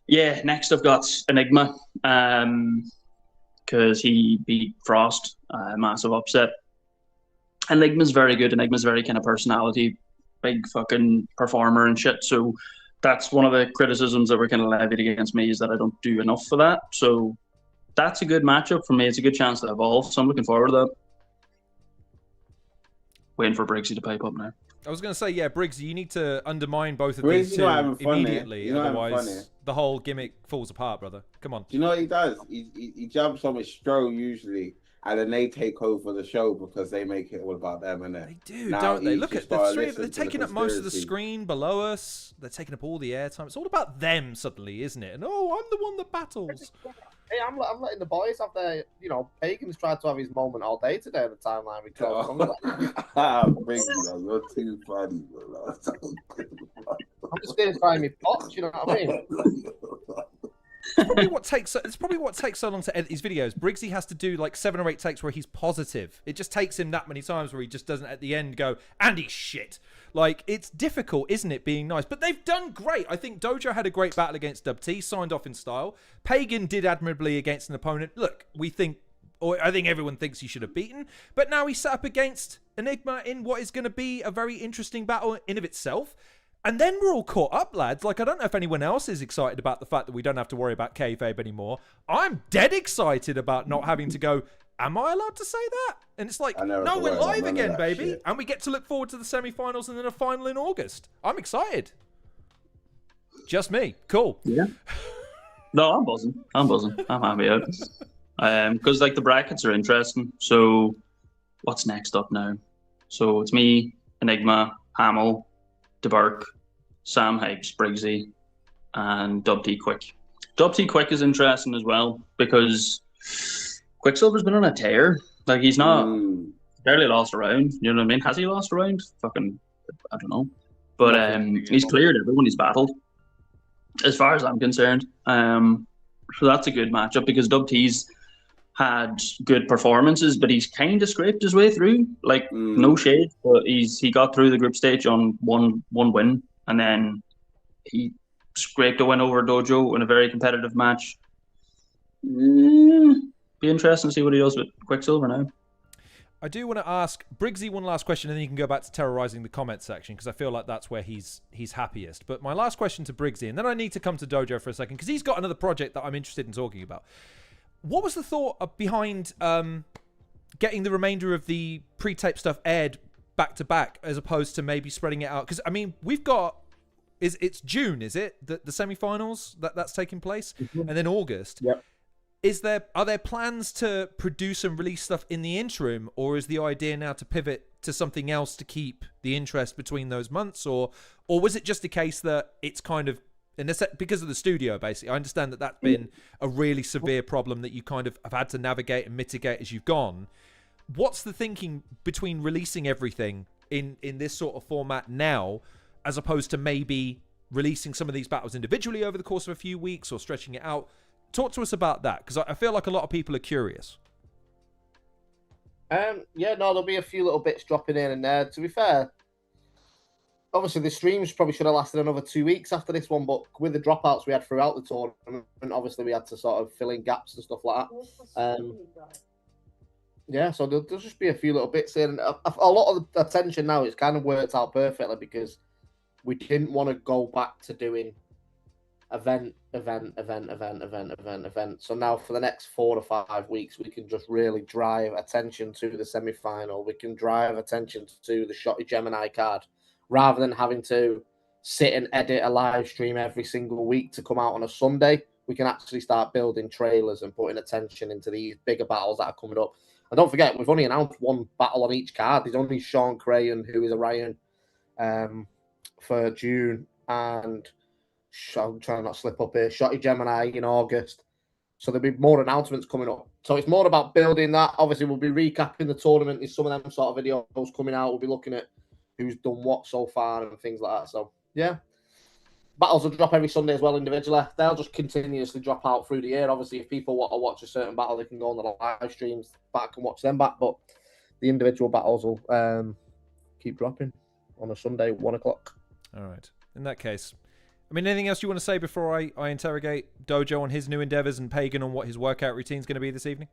yeah, next I've got Enigma, because he beat Frost, massive upset. Enigma's very good. Enigma's very kind of personality, big fucking performer and shit. So that's one of the criticisms that were kind of levied against me, is that I don't do enough for that. So that's a good matchup for me. It's a good chance to evolve. So I'm looking forward to that. Waiting for Briggsy to pipe up now. I was going to say, yeah, Briggsy, you need to undermine both of Briggsy, these two immediately. Otherwise, the whole gimmick falls apart, brother. Come on. Do you know what he does? He jumps on with Stro usually, and then they take over the show because they make it all about them, and they do, don't they? Look at the three. They're taking up most of the screen below us. They're taking up all the airtime. It's all about them suddenly, isn't it? And I'm the one that battles. Hey, I'm letting the boys have their, you know, Pagan's tried to have his moment all day today on the timeline. You're too funny, bro. I'm just going to try me pots, you know what I mean? It's probably what takes so long to edit these videos. Briggsy has to do like 7 or 8 takes where he's positive. It just takes him that many times where he just doesn't at the end go, and he's shit. Like, it's difficult, isn't it, being nice? But they've done great. I think DoeJoe had a great battle against Dubtee, signed off in style. Pagan did admirably against an opponent. Look, we think or I think everyone thinks he should have beaten. But now he's set up against Enigma in what is going to be a very interesting battle in of itself. And then we're all caught up, lads. Like, I don't know if anyone else is excited about the fact that we don't have to worry about kayfabe anymore. I'm dead excited about not having to go, am I allowed to say that? And it's like, no, we're live again, baby. Shit. And we get to look forward to the semi-finals and then a final in August. I'm excited. Just me. Cool. Yeah. No, I'm buzzing. I'm happy out. Because, like, the brackets are interesting. So, what's next up now? So, it's me, Enigma, Hamill, DeBurk, Sam Hikes, Briggsy, and Dubtee Quick. Dubtee Quick is interesting as well because Quicksilver's been on a tear. Like, he's not barely lost a round. You know what I mean? Has he lost a round? Fucking, I don't know. But he's cleared everyone he's battled, as far as I'm concerned. So that's a good matchup because Dubtee's had good performances, but he's kind of scraped his way through. Like, no shade, but he got through the group stage on one win, and then he scraped a win over DoeJoe in a very competitive match. Be interesting to see what he does with Quicksilver now. I do want to ask Briggsy one last question, and then you can go back to terrorizing the comment section because I feel like that's where he's happiest. But my last question to Briggsy, and then I need to come to DoeJoe for a second because he's got another project that I'm interested in talking about. What was the thought behind getting the remainder of the pre-tape stuff aired back to back as opposed to maybe spreading it out? Because I mean, we've got it's June, is it the semi-finals that's taking place, and then August. Yep. Are there plans to produce and release stuff in the interim, or is the idea now to pivot to something else to keep the interest between those months, or was it just a case that it's kind of because of the studio, basically? I understand that that's been a really severe problem that you kind of have had to navigate and mitigate as you've gone. What's the thinking between releasing everything in this sort of format now, as opposed to maybe releasing some of these battles individually over the course of a few weeks or stretching it out? Talk to us about that, because I feel like a lot of people are curious. Yeah, no, there'll be a few little bits dropping in and there. To be fair, obviously the streams probably should have lasted another 2 weeks after this one, but with the dropouts we had throughout the tournament, obviously we had to sort of fill in gaps and stuff like that. Yeah, so there'll just be a few little bits in. A lot of the attention now, it's kind of worked out perfectly because we didn't want to go back to doing event. So now for the next 4 to 5 weeks, we can just really drive attention to the semi-final. We can drive attention to the Shotty Gemini card, rather than having to sit and edit a live stream every single week to come out on a Sunday. We can actually start building trailers and putting attention into these bigger battles that are coming up. And don't forget, we've only announced one battle on each card. There's only Sean Crayon, who is Orion, for June, and I'm trying not to slip up here, Shotty Gemini in August. So there'll be more announcements coming up. So it's more about building that. Obviously, we'll be recapping the tournament. There's some of them sort of videos coming out. We'll be looking at who's done what so far and things like that. So, yeah. Battles will drop every Sunday as well individually. They'll just continuously drop out through the year. Obviously, if people want to watch a certain battle, they can go on the live streams back and watch them back. But the individual battles will keep dropping on a Sunday, 1 o'clock. All right. In that case, I mean, anything else you want to say before I interrogate DoeJoe on his new endeavors and Pagan on what his workout routine is going to be this evening?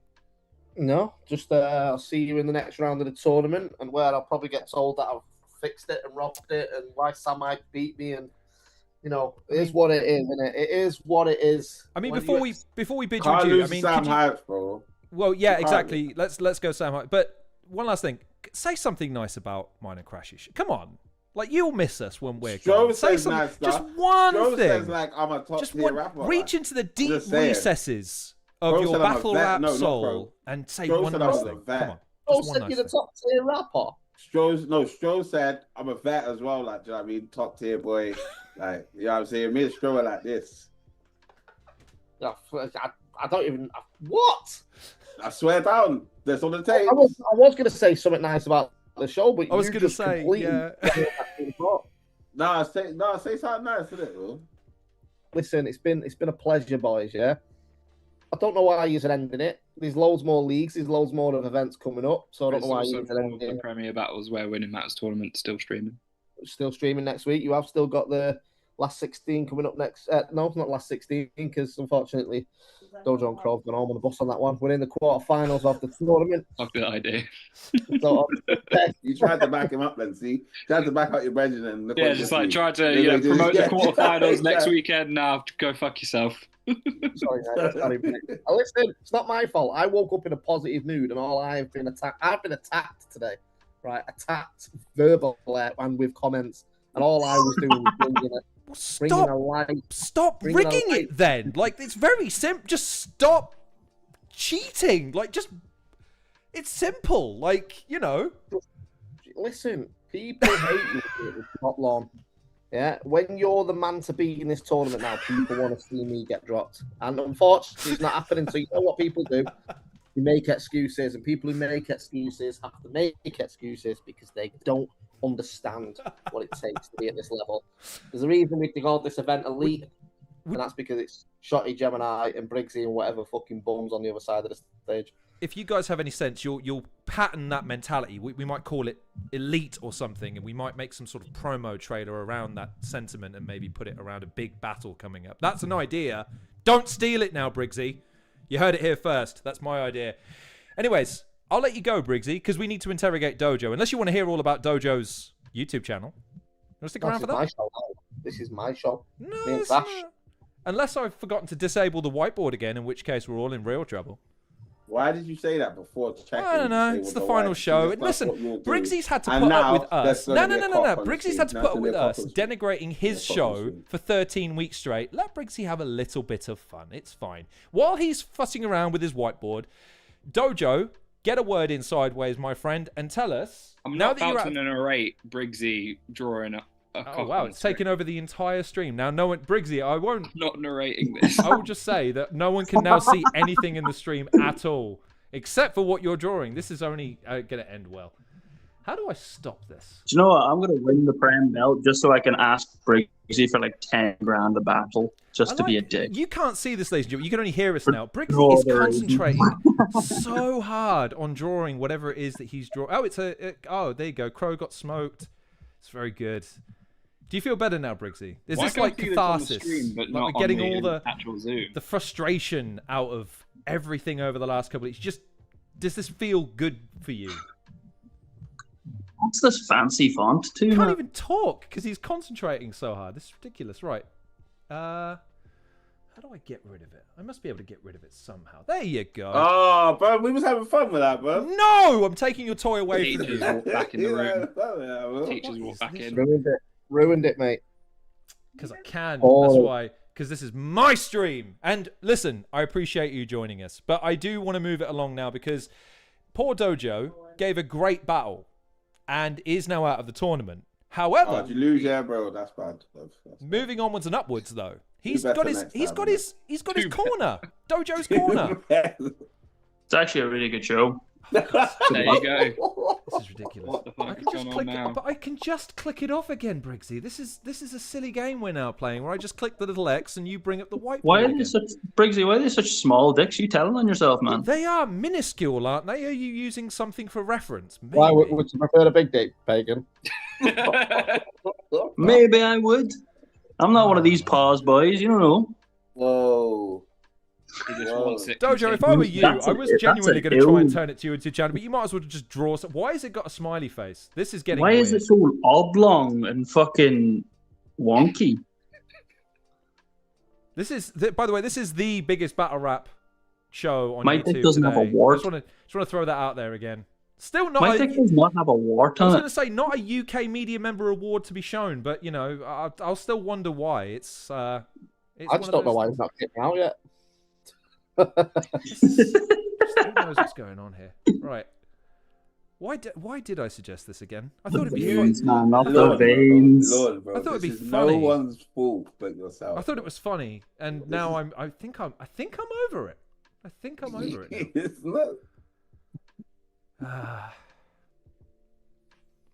No, just I'll see you in the next round of the tournament, and where I'll probably get told that I've fixed it and robbed it and why Sam might beat me, and it is what it is, isn't it? It is what it is. I mean, before we bid you adieu, I mean, Sam Hype, bro. Well, yeah, exactly. Let's go Sam Hype. But one last thing, say something nice about mine and Crashish. Come on. Like, you'll miss us when we're gone. Say something, nice stuff. Just one thing. Says, like, I'm a top tier rapper. Reach into the deep recesses of your battle rap soul and say one nice thing. Come on. Stroh said you're the top tier rapper. Stroh said I'm a vet as well. Like, do you know what I mean? Top tier boy. Like, you know what I'm saying? Me and Stroh are like this. I don't even. What? I swear down. That's on the tape. I was going to say something nice about the show, but I was going to say, yeah. say something nice, isn't it, bro? Listen, it's been a pleasure, boys. Yeah, I don't know why you're ending it. There's loads more leagues, there's loads more of events coming up, so I don't know why you're ending it. The Premier Battles where Winning Matters tournament still streaming. Still streaming next week. You have still got the last 16 coming up next. No, not last 16, because unfortunately, DoeJoe and Crow have gone home on the bus on that one. We're in the quarterfinals of the tournament. Not a good idea. So, You tried to back him up then, see? Tried to back out your brethren and look Yeah, what just you like see. try to Yeah, promote the yeah. quarterfinals next Yeah. weekend. Now go fuck yourself. sorry, mate, that's not even it. Listen, it's not my fault. I woke up in a positive mood, and I've been attacked today, right? Attacked verbally and with comments, and all I was doing was bringing a light. Stop Bring it rigging on. it then. Like, it's very simple. Just stop cheating. Like, just, it's simple. Like, you know. Listen, people hate you. It's not long. Yeah, when you're the man to beat in this tournament now, people want to see me get dropped. And unfortunately, it's not happening. So you know what people do? You make excuses, and people who make excuses have to make excuses because they don't understand what it takes to be at this level. There's a reason we call this event elite, and that's because it's Shotty, Gemini, and Briggsy and whatever fucking bums on the other side of the stage. If you guys have any sense, you'll pattern that mentality. We might call it elite or something, and we might make some sort of promo trailer around that sentiment and maybe put it around a big battle coming up. That's an idea. Don't steal it now, Briggsy. You heard it here first. That's my idea. Anyways, I'll let you go, Briggsy, because we need to interrogate DoeJoe. Unless you want to hear all about DoeJoe's YouTube channel. You want to stick around for that? My show. This is my show. No, Me and it's Sash. not. Unless I've forgotten to disable the whiteboard again, in which case we're all in real trouble. Why did you say that before? I don't know. It's the final show. And listen, Briggsy's had to put up with us. No. Briggsy's had to put up with us denigrating his show for 13 weeks straight. Let Briggsy have a little bit of fun. It's fine. While he's fussing around with his whiteboard, DoeJoe, get a word in sideways, my friend, and tell us. I'm not about to narrate Briggsy drawing a Oh wow, it's taken over the entire stream. Now no one, Briggsy, I won't. I'm not narrating this. I will just say that no one can now see anything in the stream at all, except for what you're drawing. This is only going to end well. How do I stop this? Do you know what? I'm going to win the Prem belt just so I can ask Briggsy for like 10 grand a battle, just to be a dick. You can't see this, ladies and gentlemen. You can only hear us now. Briggsy is concentrating so hard on drawing whatever it is that he's drawing. Oh, oh, there you go. Crow got smoked. It's very good. Do you feel better now, Briggsy? Is this like catharsis? But like we're getting all the actual Zoom. The frustration out of everything over the last couple of weeks. Just does this feel good for you? What's this fancy font too? He can't even talk because he's concentrating so hard. This is ridiculous. Right. How do I get rid of it? I must be able to get rid of it somehow. There you go. Oh, bro, we was having fun with that, bro. No, I'm taking your toy away from Teachers you. walk back in the room. Yeah, Teachers walk back in. Ruined it, mate. Because I can. Oh. That's why. Because this is my stream. And listen, I appreciate you joining us. But I do want to move it along now because poor DoeJoe gave a great battle and is now out of the tournament. However, oh, did you lose? Yeah, bro, that's bad. That's moving onwards and upwards though. He's better got next his time, corner. DoeJoe's corner. It's actually a really good show. There you go. This is ridiculous. What the fuck I is can just going click on now? it, but I can just click it off again, Briggsy. This is a silly game we're now playing where I just click the little X and you bring up the whiteboard. Why are again. they such Briggsy? Why are they such small dicks? You telling on yourself, man? They are minuscule, aren't they? Are you using something for reference? Maybe. Why would you prefer a big dick, Pagan? Maybe I would. I'm not one of these pause boys. You don't know. Whoa. He just wants it. DoeJoe, if I were you, That's I was a genuinely going to try and ill. turn it to you into channel, but you might as well just draw some. Why has it got a smiley face? This is getting Why weird. is it so oblong and fucking wonky? This is, by the way, this is the biggest battle rap show on My YouTube dick doesn't have a today. wart. Just want to throw that out there again. Still not. My dick does not have a wart I was on going it. to say not a UK Media Member Award to be shown, but you know, I'll still wonder why. It's I just don't know why it's not getting out yet. Who knows what's going on here? Right. Why did I suggest this again? I thought it'd be fun. Veins, man, not the Lord, veins. Lord, bro. I thought it'd be This is funny. No one's fault but yourself. I thought it was funny, and now I think I'm over it. I think I'm over it now. It's not.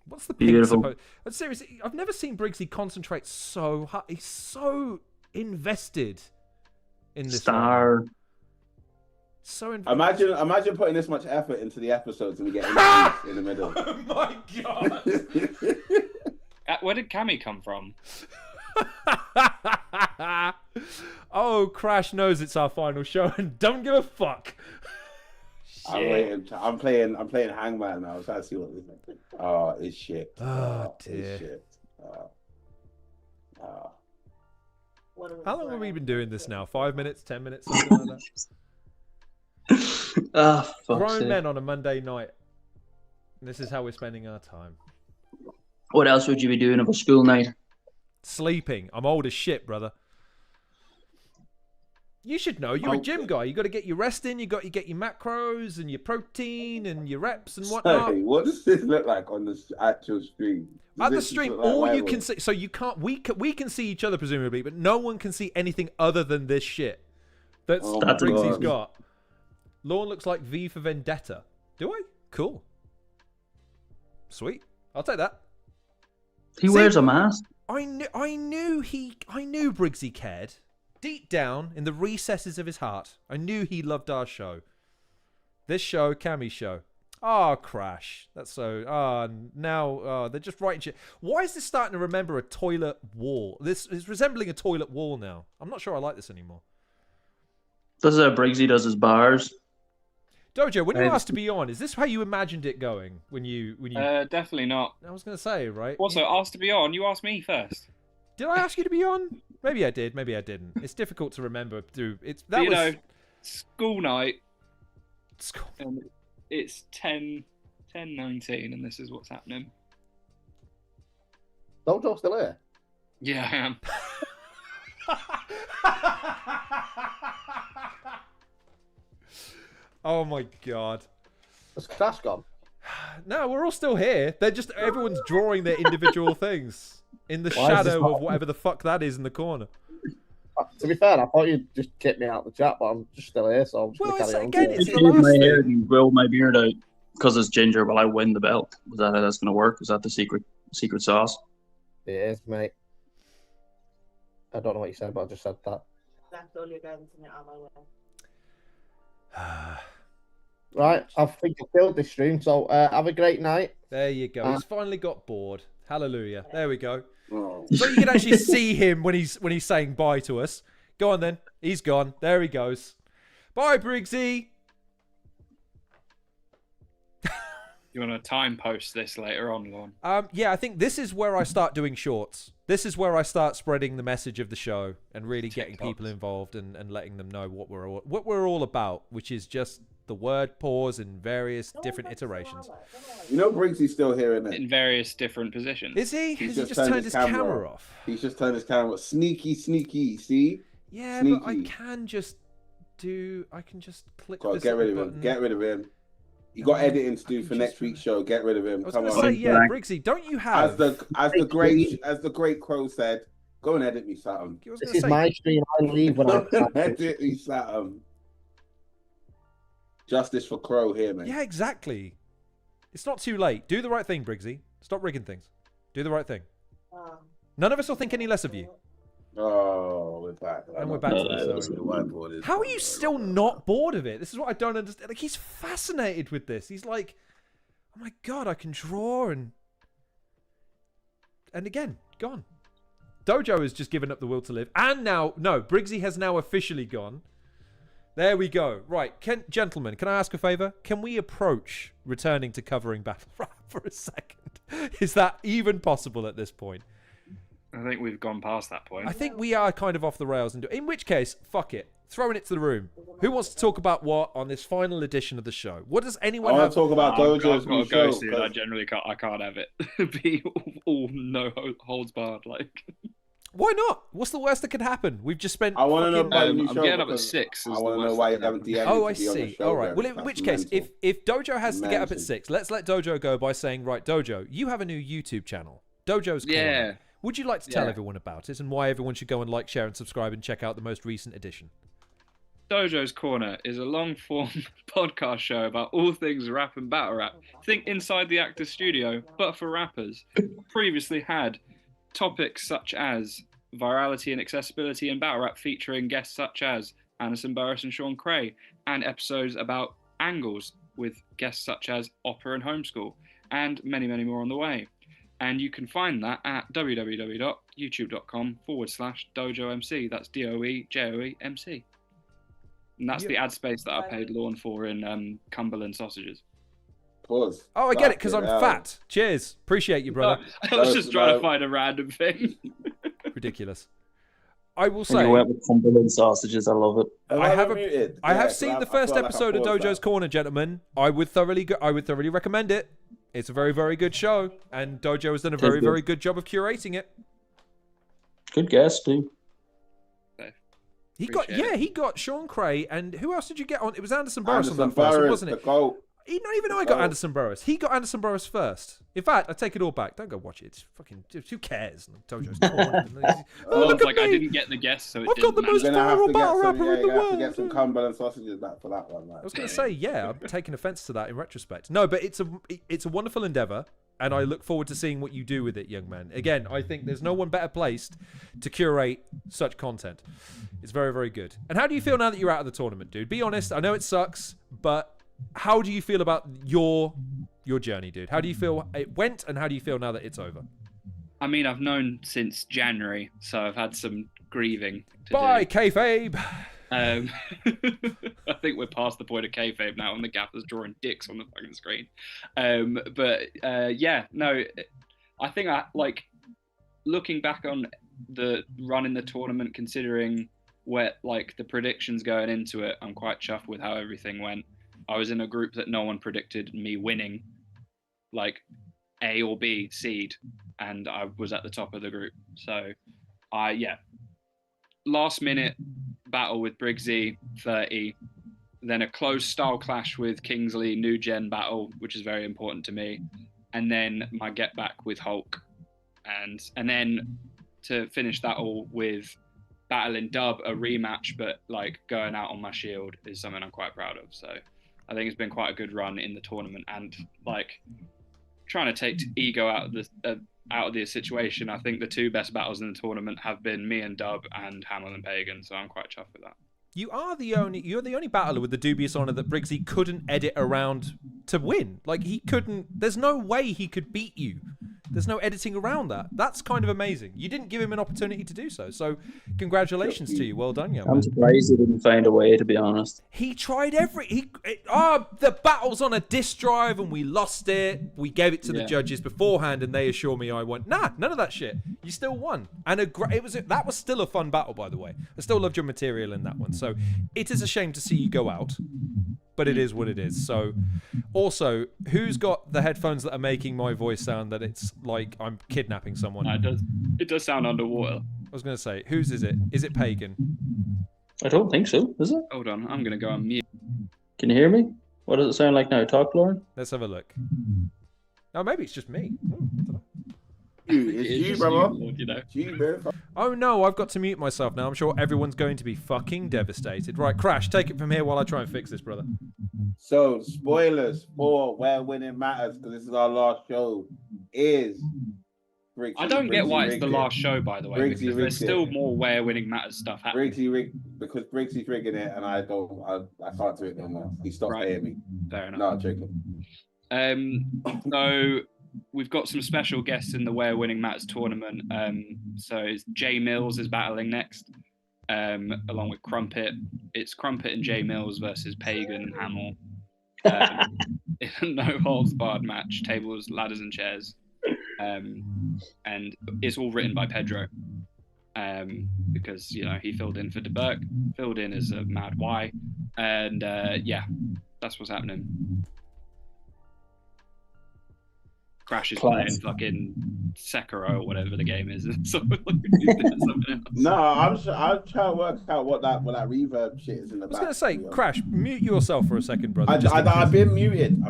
What's the pink Beautiful. supposed? Seriously, I've never seen Briggsy concentrate so hard. He's so invested in this. Star. So invested. Imagine putting this much effort into the episodes and we get in the middle. Oh my god! Where did Cammy come from? Oh, Crash knows it's our final show and don't give a fuck. I'm waiting. I'm playing Hangman now. So I see what this is. Oh, it's shit. Oh, dear. It's shit. How long have we been doing this now? 5 minutes, 10 minutes, something like that. Grown men on a Monday night. And this is how we're spending our time. What else would you be doing of a school night? Sleeping. I'm old as shit, brother. You should know. You're a gym guy. You got to get your rest in. You get your macros and your protein and your reps and whatnot. Hey, what does this look like on the actual stream? At the stream, all you can see. So you can't. We can see each other presumably, but no one can see anything other than this shit. That's Briggsy's got. Lawn looks like V for Vendetta. Do I? Cool. Sweet. I'll take that. He wears a mask. I knew Briggsy cared. Deep down in the recesses of his heart, I knew he loved our show. This show, Cammy's show. Oh, Crash. That's so... now they're just writing shit. Why is this starting to remember a toilet wall? This is resembling a toilet wall now. I'm not sure I like this anymore. This is how Briggsy does his bars. DoeJoe, when you asked to be on, is this how you imagined it going? When you... Definitely not. I was going to say, right? Also, asked to be on, you asked me first. Did I ask you to be on? Maybe I did, maybe I didn't. It's difficult to remember through... School night. School. And it's 10:19, and this is what's happening. DoeJoe still here? Yeah, I am. Oh my god. Has Crash gone? No, we're all still here. They're just... Everyone's drawing their individual things. In the shadow of whatever the fuck that is in the corner. To be fair, I thought you'd just kick me out of the chat, but I'm just still here, so I'm just going to carry on. Again, it's If the you last my hair thing. and grow my beard out because it's ginger, will I win the belt? Is that how that's going to work? Is that the secret sauce? It is, mate. I don't know what you said, but I just said that. That's all you're going to get out of my way. Right, I think I killed this stream, so have a great night. There you go. He's finally got bored. Hallelujah. There we go. Oh. So you can actually see him when he's saying bye to us. Go on then. He's gone. There he goes. Bye, Briggsy. You want to time post this later on, Lon? Yeah, I think this is where I start doing shorts. This is where I start spreading the message of the show and really getting people involved and letting them know what we're all about, which is just the word pause in various different iterations. You know Briggsy's still here, isn't it? In various different positions. Is he? Has he just turned his camera off? He's just turned his camera off. Sneaky, see? Yeah, Sneaky. but I can just click God, this get rid of button. him. Get rid of him. You got editing to do for next week's show. Get rid of him. I was Come going on. to say, yeah, Briggsy, don't you have... As the great Crow said, go and edit me something. This is my stream. I leave when I edit me something. Justice for Crow here, man. Yeah, exactly. It's not too late. Do the right thing, Briggsy. Stop rigging things. Do the right thing. None of us will think any less of you. Oh, we're back. And we're back to this. How are you still not bored of it? This is what I don't understand. Like, he's fascinated with this. He's like, oh my god, I can draw and again, gone. DoeJoe has just given up the will to live. And now, no, Briggsy has now officially gone. There we go. Right, gentlemen, can I ask a favour? Can we approach returning to covering Battle Rap for a second? Is that even possible at this point? I think we've gone past that point. I think we are kind of off the rails. In which case, fuck it. Throwing it to the room. Who wants to talk about what on this final edition of the show? What does anyone have? I want to talk about DoeJoe's new show. I generally can't. I can't have it be all no holds barred. Like, why not? What's the worst that could happen? We've just spent. I want to know about the new I'm show. getting up at 6. I want to know why you haven't DM'd. Oh, I see. All right. Well, in which case, if DoeJoe has to get up at 6, let's let DoeJoe go by saying, right, DoeJoe, you have a new YouTube channel, DoeJoe's Corner. Yeah. Would you like to tell everyone about it and why everyone should go and like, share, and subscribe and check out the most recent edition? DoeJoe's Corner is a long-form podcast show about all things rap and battle rap. Think Inside the Actors Studio, but for rappers. Previously had topics such as virality and accessibility in battle rap, featuring guests such as Anderson Burris and Sean Cray, and episodes about angles with guests such as Opera and Homeschool, and many, many more on the way. And you can find that at www.youtube.com/DoeJoeMC. That's DoeJoeMC. And that's the ad space that I paid Lorne for in Cumberland sausages. Pause. Oh, I get it, because I'm fat. Cheers. Appreciate you, brother. I was just trying to find a random thing. Ridiculous. I will say, You went with Cumberland sausages. I love it. I have seen the first episode of DoeJoe's Corner, gentlemen. I would thoroughly recommend it. It's a very, very good show, and DoeJoe has done a very, very good job of curating it. Good guess, too. He got Sean Cray, and who else did you get on? It was Anderson Burris on Anderson that first one, Burris, wasn't the it? GOAT. He not even know I got Anderson Burris. He got Anderson Burris first. In fact, I take it all back. Don't go watch it. It's fucking. Who cares? DoeJoe's Corner. Look at me. I didn't get the guess, so I've got the most viral battle rapper in the world. To get some Cumberland sausages back for that one. I was going to say, I'm taking offence to that in retrospect. No, but it's a wonderful endeavour, and I look forward to seeing what you do with it, young man. Again, I think there's no one better placed to curate such content. It's very, very good. And how do you feel now that you're out of the tournament, dude? Be honest. I know it sucks, but how do you feel about your journey, dude? How do you feel it went, and how do you feel now that it's over? I mean, I've known since January, so I've had some grieving to Bye, do. kayfabe. I think we're past the point of kayfabe now, and the gaffer's drawing dicks on the fucking screen. I think I like looking back on the run in the tournament, considering where like the predictions going into it. I'm quite chuffed with how everything went. I was in a group that no one predicted me winning, like A or B seed, and I was at the top of the group. So, last minute battle with Briggz 30, then a close style clash with Kingsley, new gen battle, which is very important to me, and then my get back with Hulk, and then to finish that all with battling Dub, a rematch, but like going out on my shield is something I'm quite proud of. So I think it's been quite a good run in the tournament, and like trying to take ego out of the situation. I think the two best battles in the tournament have been me and Dub and Hamel and Pagan, so I'm quite chuffed with that. You're the only battler with the dubious honour that Briggz couldn't edit around to win. Like he couldn't. There's no way he could beat you. There's no editing around that. That's kind of amazing. You didn't give him an opportunity to do so. So congratulations to you. Well done, young man. I'm surprised he didn't find a way, to be honest. He tried the battle's on a disk drive and we lost it. We gave it to the judges beforehand and they assure me I won. Nah, none of that shit. You still won. And that was still a fun battle, by the way. I still loved your material in that one. So it is a shame to see you go out, but it is what it is. So also, who's got the headphones that are making my voice sound that it's like I'm kidnapping someone? It does sound underwater. I was going to say, whose is it? Is it Pagan? I don't think so, is it? Hold on, I'm going to go on mute. Can you hear me? What does it sound like now? Talk, Lauren? Let's have a look. Oh, maybe it's just me. It's you, brother. Oh no, I've got to mute myself now. I'm sure everyone's going to be fucking devastated. Right, Crash, take it from here while I try and fix this, brother. So, spoilers for Where Winning Matters, because this is our last show, is Briggz. I don't get why it's the last show, by the way, because there's still more Where Winning Matters stuff happening. Because Briggz is rigging it, and I can't do it no more. He stopped paying me. Fair enough. No, I'm joking. So we've got some special guests in the Where Winning Matters tournament. So it's Jay Mills is battling next, along with Crumpet. It's Crumpet and Jay Mills versus Pagan and Hamel. No holds barred match, tables, ladders, and chairs. And it's all written by Pedro, because he filled in for DeBurke, filled in as a mad Y, and that's what's happening. Crash is playing fucking Sekiro or whatever the game is. No, I'm trying to work out what that reverb shit is in the back. I was going to say, Crash, mute yourself for a second, brother. I've been muted.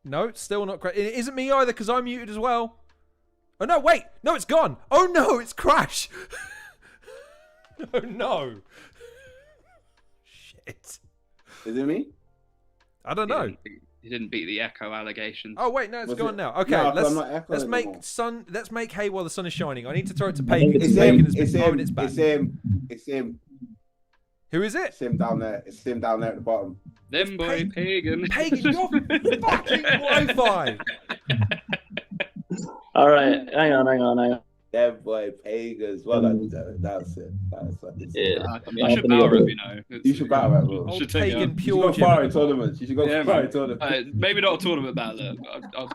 No, still not Crash. It isn't me either because I'm muted as well. Oh no, wait. No, it's gone. Oh no, it's Crash. Oh no. Shit. Is it me? I don't know. He didn't beat the echo allegations. Oh wait, no, it's gone now. Okay, let's make hay while the sun is shining. I need to throw it to Pagan. It's him. Who is it? It's him down there. It's him down there at the bottom. Them boy Pagan. Pagan, you're fucking Wi-Fi. All right, hang on. That boy Pagans. Well done, Joe. That's it. Yeah. I should power up, you know. You should battle rap, bro. Old Should take it Pagan up. You should pure go far in Gemini. tournaments. You should go Yeah, far man. in tournaments. Maybe not a tournament battle. I'll I'll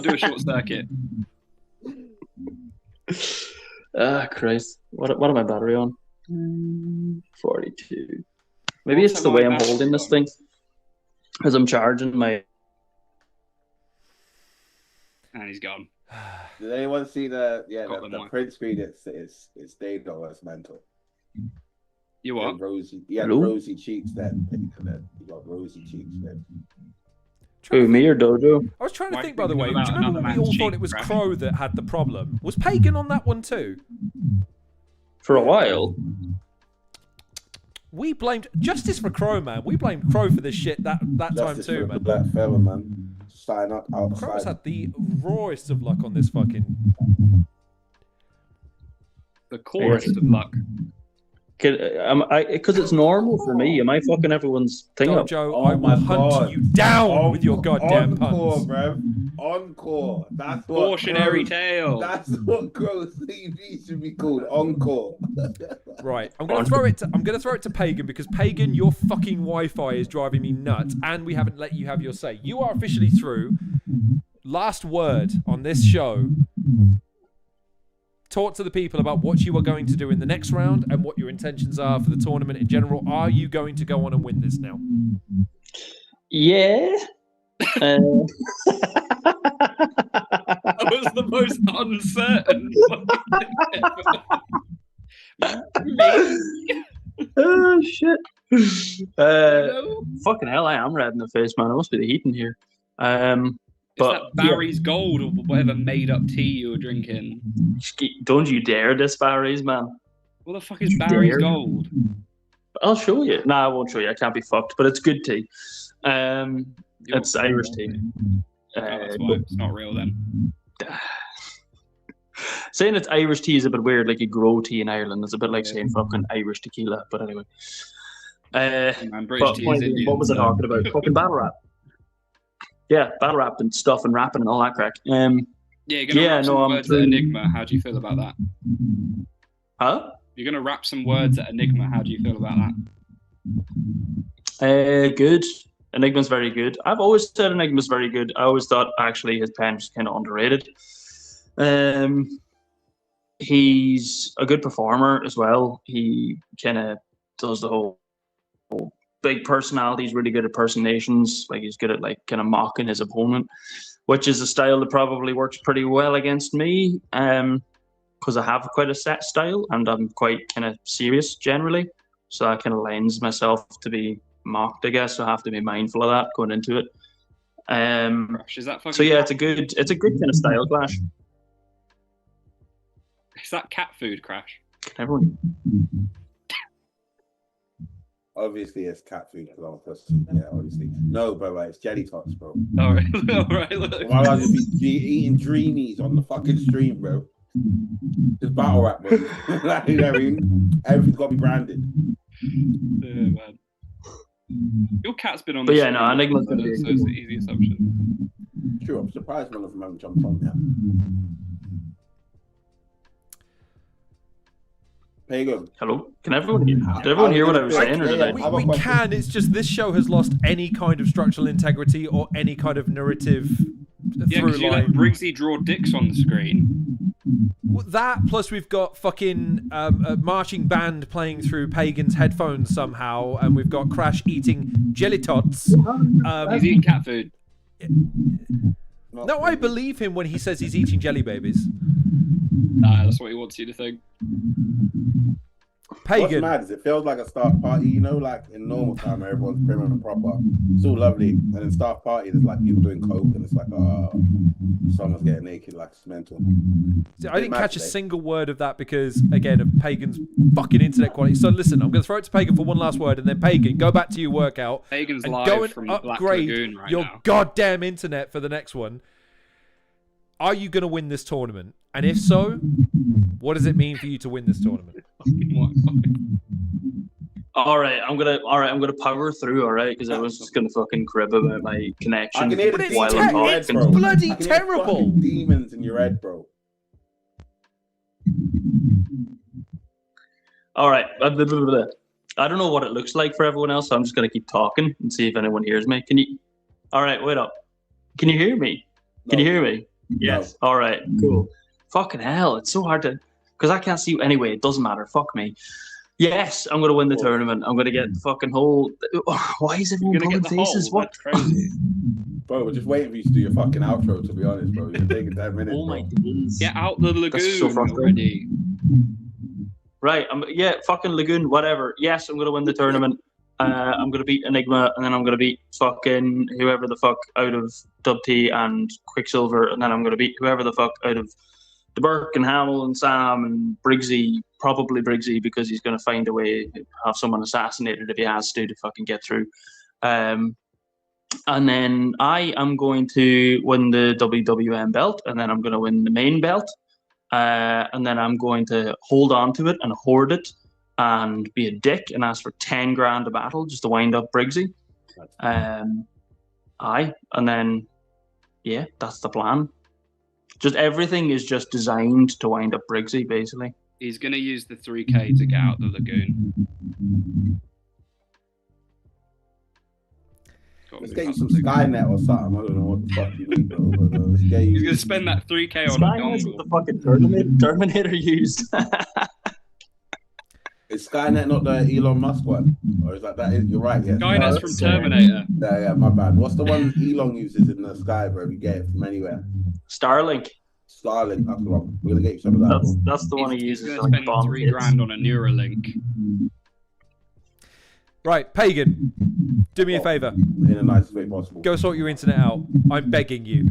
do a short circuit. Christ. What am I battery on? 42. Maybe What's it's the the way I'm battery holding this on? thing. As I'm charging my... And he's gone. Did anyone see the Got them the one. print screen? It's Dave though. It's mental. You He what? had rosy. He had Hello? rosy cheeks then. He got rosy cheeks then. Who, me or DoeJoe? I was trying to Why think, by the thinking way. Do about you remember another when we all man's thought cheek, it was Crash? Crow that had the problem? Was Pagan on that one too? For a while. We blamed Justice for Crow, man. We blamed Crow for this shit that time Justice too, for the man. Black Feather, man. Sign up Crow's outside. had the rawest of luck on this fucking. The chorus of luck. Because it's normal for me. Am I fucking everyone's thing up? DoeJoe, Oh I will my hunt God. you down with your goddamn encore, puns. bruv. Encore. That's what Cautionary Crow- tale. That's what Crow's TV should be called. Encore. Right, I'm gonna throw it to Pagan because Pagan, your fucking Wi-Fi is driving me nuts, and we haven't let you have your say. You are officially through. Last word on this show. Talk to the people about what you are going to do in the next round and what your intentions are for the tournament in general. Are you going to go on and win this now? Yeah. That was the most uncertain fucking Oh, shit. No. Fucking hell, I am red in the face, man. It must be the heating here. Is But that Barry's Gold or whatever made up tea you were drinking? don't you dare diss Barry's, man. What the fuck is Barry's dare. Gold? I'll show you. No, I won't show you. I can't be fucked. But it's good tea. It's Irish tea. Oh, that's why it's not real then. Saying it's Irish tea is a bit weird. Like you grow tea in Ireland. It's a bit like saying fucking Irish tequila. But anyway. Man, British But tea point is being, Indian. what was I so- talking about? Fucking battle rap. Yeah, battle rap and stuff and rapping and all that crack. Yeah, you're gonna Yeah, rap some no, I'm words through. at Enigma. How do you feel about that? Huh? You're gonna rap some words at Enigma. How do you feel about that? Good. Enigma's very good. I've always said Enigma's very good. I always thought actually his pen was kind of underrated. He's a good performer as well. He kind of does the whole big personality. He's really good at impersonations. Like he's good at like kind of mocking his opponent, which is a style that probably works pretty well against me. Because I have quite a set style and I'm quite kind of serious generally. So that kind of lends myself to be mocked, I guess. So I have to be mindful of that going into it. Crash, is that fucking? So yeah, it's a good kind of style clash. Is that cat food, Crash? Everyone, Obviously, it's cat food because I'm a pussy. Yeah, obviously. No, bro, it's jelly tots, bro. All right, all right. Look. Why would I just be eating dreamies on the fucking stream, bro? Just battle rap, bro. Like, you know what I mean? Everything's got to be branded. Yeah, man. Your cat's been on. But the yeah, no, stream, Enigma's so gonna be a it's good the one. easy assumption. True, I'm surprised none of them haven't jumped on yet. Pagan. hello. Can everyone hear? Did everyone hear what I was saying, or did I? Have a We question. can. It's just this show has lost any kind of structural integrity or any kind of narrative Yeah, through because you let line. Briggsy draw dicks on the screen. That plus we've got fucking a marching band playing through Pagan's headphones somehow, and we've got Crash eating jelly tots. He's eating cat food. No, I believe him when he says he's eating jelly babies. Nah, that's what he wants you to think. What's Pagan. mad is it feels like a staff party, you know, like in normal time where everyone's prim and proper. It's all lovely. And in staff party, there's like people doing coke and it's like, someone's getting naked, like it's mental. I didn't catch a single word of that because, again, of Pagan's fucking internet quality. So listen, I'm going to throw it to Pagan for one last word, and then Pagan, go back to your workout Pagan's and live go and from the Black upgrade Lagoon right your now. goddamn internet for the next one. Are you going to win this tournament? And if so, what does it mean for you to win this tournament? All right, I'm gonna power through. All right, because I was just gonna fucking crib about my connection. I can hear the But it's demons while in I'm your head, it's bro. bloody I can hear the terrible. fucking demons in your head, bro. All right, I don't know what it looks like for everyone else, so I'm just gonna keep talking and see if anyone hears me. Can you? All right, wait up. Can you hear me? Can you hear me? Yes. All right. Cool. Fucking hell, it's so hard to, because I can't see you anyway. It doesn't matter. Fuck me. Yes, I'm gonna win the tournament. I'm gonna get the fucking whole. Why is everyone You're gonna pulling get the faces? hole. What? That's crazy. Bro, we're just waiting for you to do your fucking outro, to be honest, bro. You're taking 10 minutes, Oh my bro. days. Get out the lagoon so frustrating. already. Right. Yeah. Fucking Lagoon. Whatever. Yes, I'm gonna win the tournament. I'm gonna beat Enigma, and then I'm gonna beat fucking whoever the fuck out of Dubtee and Quicksilver, and then I'm gonna beat whoever the fuck out of the Burke and Hamill and Sam and Briggsy, probably Briggsy, because he's gonna find a way to have someone assassinated if he has to fucking get through. And then I am going to win the WWM belt, and then I'm gonna win the main belt, and then I'm going to hold on to it and hoard it and be a dick and ask for 10 grand a battle just to wind up Briggsy. And then, yeah, that's the plan. Just everything is just designed to wind up Briggsy, basically. He's gonna use the 3K to get out the lagoon. Let's get you some Skynet or something. I don't know what the fuck you need, bro. But, let's get you... He's gonna spend that 3K on a Skynet's what dongle. the fucking Terminator used. Is Skynet not the Elon Musk one? Or is that you're right, yeah. Skynet's No, from that's, Terminator. Yeah, my bad. What's the one Elon uses in the sky, bro? You get it from anywhere. Starlink. Starlink, that's the one. We're gonna get you some of that. That's the one he He's uses. gonna to, like, spend bomb 3 kids. grand on a Neuralink. Right, Pagan, do me a favor. In the nicest way possible. Go sort your internet out. I'm begging you.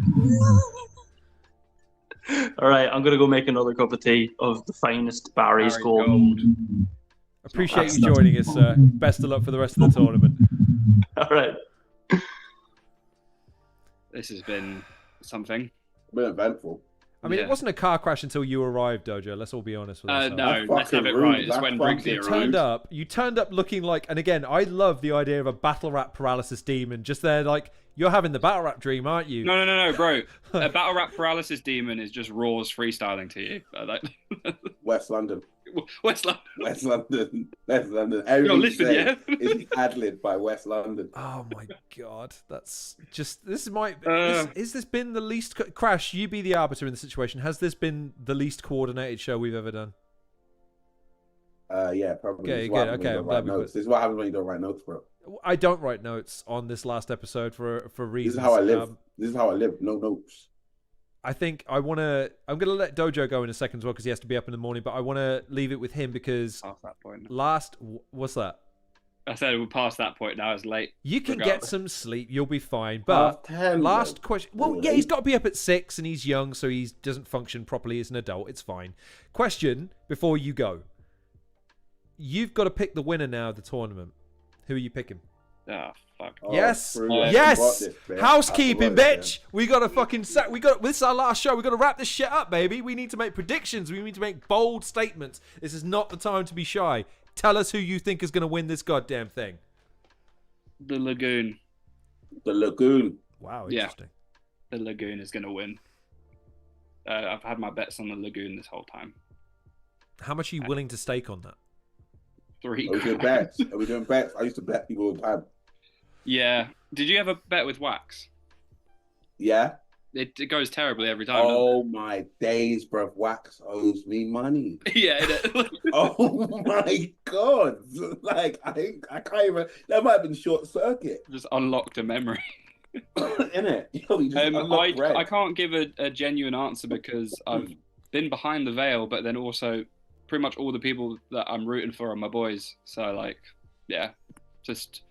All right, I'm gonna go make another cup of tea of the finest Barry's Barry Gold. Gold. Appreciate you joining us, sir. Best of luck for the rest of the tournament. All right. This has been something. Been eventful. I mean, Yeah. it wasn't a car crash until you arrived, DoeJoe. Let's all be honest with ourselves. No, That's let's have it fucking right. rude. It's That's when fucking Briggsy rude. You turned up looking like, and again, I love the idea of a battle rap paralysis demon. Just there, like, you're having the battle rap dream, aren't you? No, bro. A battle rap paralysis demon is just Raw's freestyling to you. West London. West London. West London. West London. Yo, Everything listen, you say yeah. is ad-libbed by West London. Oh my god, that's just this is my. Uh. Is this been the least Crash? You be the arbiter in the situation. Has this been the least coordinated show we've ever done? Yeah, probably. Okay, This is what good. happens when Okay, you I'm don't glad write we notes. put- This is what happens when you don't write notes, bro. I don't write notes on this last episode for This reasons. is how I live. This is how I live. No notes. I think I'm gonna let DoeJoe go in a second as well because he has to be up in the morning. But I want to leave it with him because Past that point. what's that? I said we're past that point now. It's late. You can get Regardless. some sleep. You'll be fine. But 10, last bro. question. Well, yeah, he's got to be up at 6 and he's young, so he doesn't function properly as an adult. It's fine. Question before you go. You've got to pick the winner now of the tournament. Who are you picking? Oh, fuck. Oh, Yes, screw it. I forgot yes. this, bitch. Housekeeping, I forgot bitch. We got to fucking set. This is our last show. We got to wrap this shit up, baby. We need to make predictions. We need to make bold statements. This is not the time to be shy. Tell us who you think is going to win this goddamn thing. The Lagoon. The Lagoon. Wow, Yeah. interesting. The Lagoon is going to win. I've had my bets on the Lagoon this whole time. How much are you willing to stake on that? 3 Are we doing grand. bets? Are we doing bets? I used to bet people all the time. Yeah. Did you ever bet with Wax? Yeah? It goes terribly every time. Oh my days, bruv. Wax owes me money. Doesn't it? Yeah. Innit? Oh my god. Like, I can't even. That might have been short circuit. Just unlocked a memory. Innit? Yo, you just unlocked red. I can't give a genuine answer because I've been behind the veil, but then also pretty much all the people that I'm rooting for are my boys. So, like, yeah, just...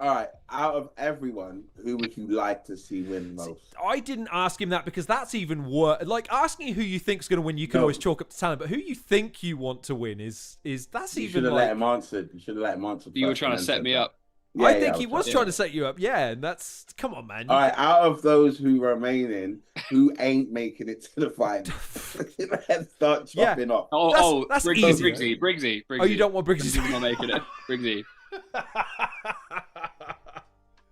All right, out of everyone, who would you like to see win most? I didn't ask him that because that's even worse. Like, asking who you think's going to win, you can No. always chalk up to talent, but who you think you want to win is that's You even should have like... let him answer. You should have let him answer. You were first trying and to then set said me that. up. Yeah, I think he was was trying to set you up. Yeah, and that's come on, man. All right, out of those who remaining, who ain't making it to the final? Let's start chopping off. That's Briggsy, Briggsy. Oh, you don't want Briggsy? Briggsy not making it. Briggsy.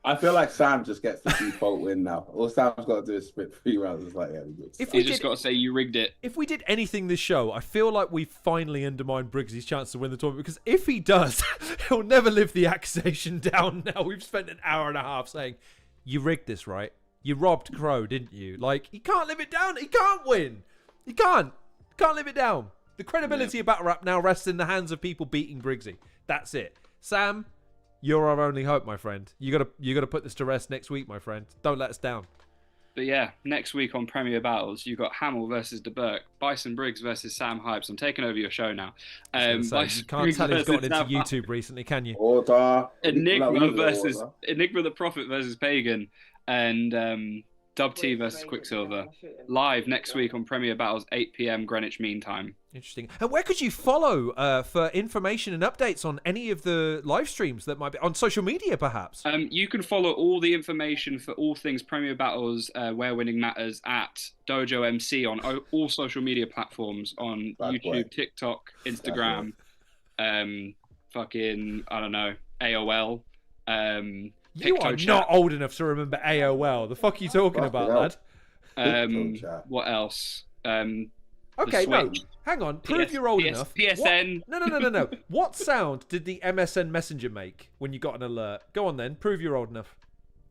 I feel like Sam just gets the default win now. All Sam's got to do is split 3 rounds. It's like, yeah, we're good. If You just got to say you rigged it. If we did anything this show, I feel like we finally undermined Briggsy's chance to win the tournament, because if he does, he'll never live the accusation down now. We've spent an hour and a half saying, you rigged this, right? You robbed Crow, didn't you? Like, he can't live it down. He can't win. He can't live it down. The credibility of Battle Rap now rests in the hands of people beating Briggsy. That's it. Sam, you're our only hope, my friend. You gotta put this to rest next week, my friend. Don't let us down. But yeah, next week on Premier Battles, you've got Hamill versus DeBurke, Bison Briggz versus Sam Hypes. I'm taking over your show now. You can't tell he's gotten into YouTube recently, can you? Order. Enigma the Prophet versus Pagan, and Dubtee versus Quicksilver. Live next week on Premier Battles, 8 p.m. Greenwich Mean Time. Interesting. And where could you follow for information and updates on any of the live streams that might be on social media, perhaps? You can follow all the information for all things Premier Battles, Where Winning Matters, at DoeJoe MC on all social media platforms, on YouTube, TikTok, Instagram, fucking, I don't know, AOL. You are not old enough to remember AOL. The fuck are you talking about, lad? What else? Okay, no, hang on. Prove you're old enough. PSN. No. What sound did the MSN Messenger make when you got an alert? Go on then. Prove you're old enough.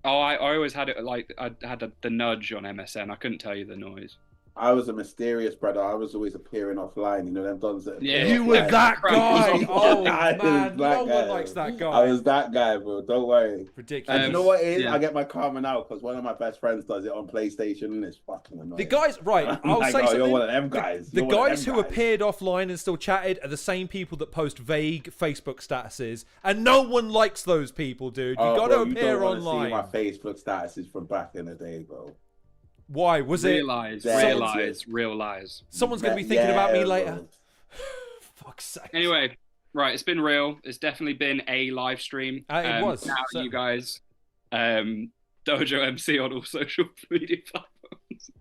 Oh, I always had it like I had the nudge on MSN. I couldn't tell you the noise. I was a mysterious brother. I was always appearing offline. You know them dons that. Yeah, you were that guy. Oh man, no one likes that guy. I was that guy, bro. Don't worry. Ridiculous. And you know what it is? Yeah. I get my karma now because one of my best friends does it on PlayStation, and it's fucking annoying. The guys, right? I'll say something. You're one of them guys. The guys who appeared offline and still chatted are the same people that post vague Facebook statuses, and no one likes those people, dude. You got to appear online. See my Facebook statuses from back in the day, bro. Why was real lies. Someone's going to be thinking about me later. Fuck's sake. Anyway, right, it's been real. It's definitely been a live stream. It was. Now you guys, DoeJoe MC on all social media platforms.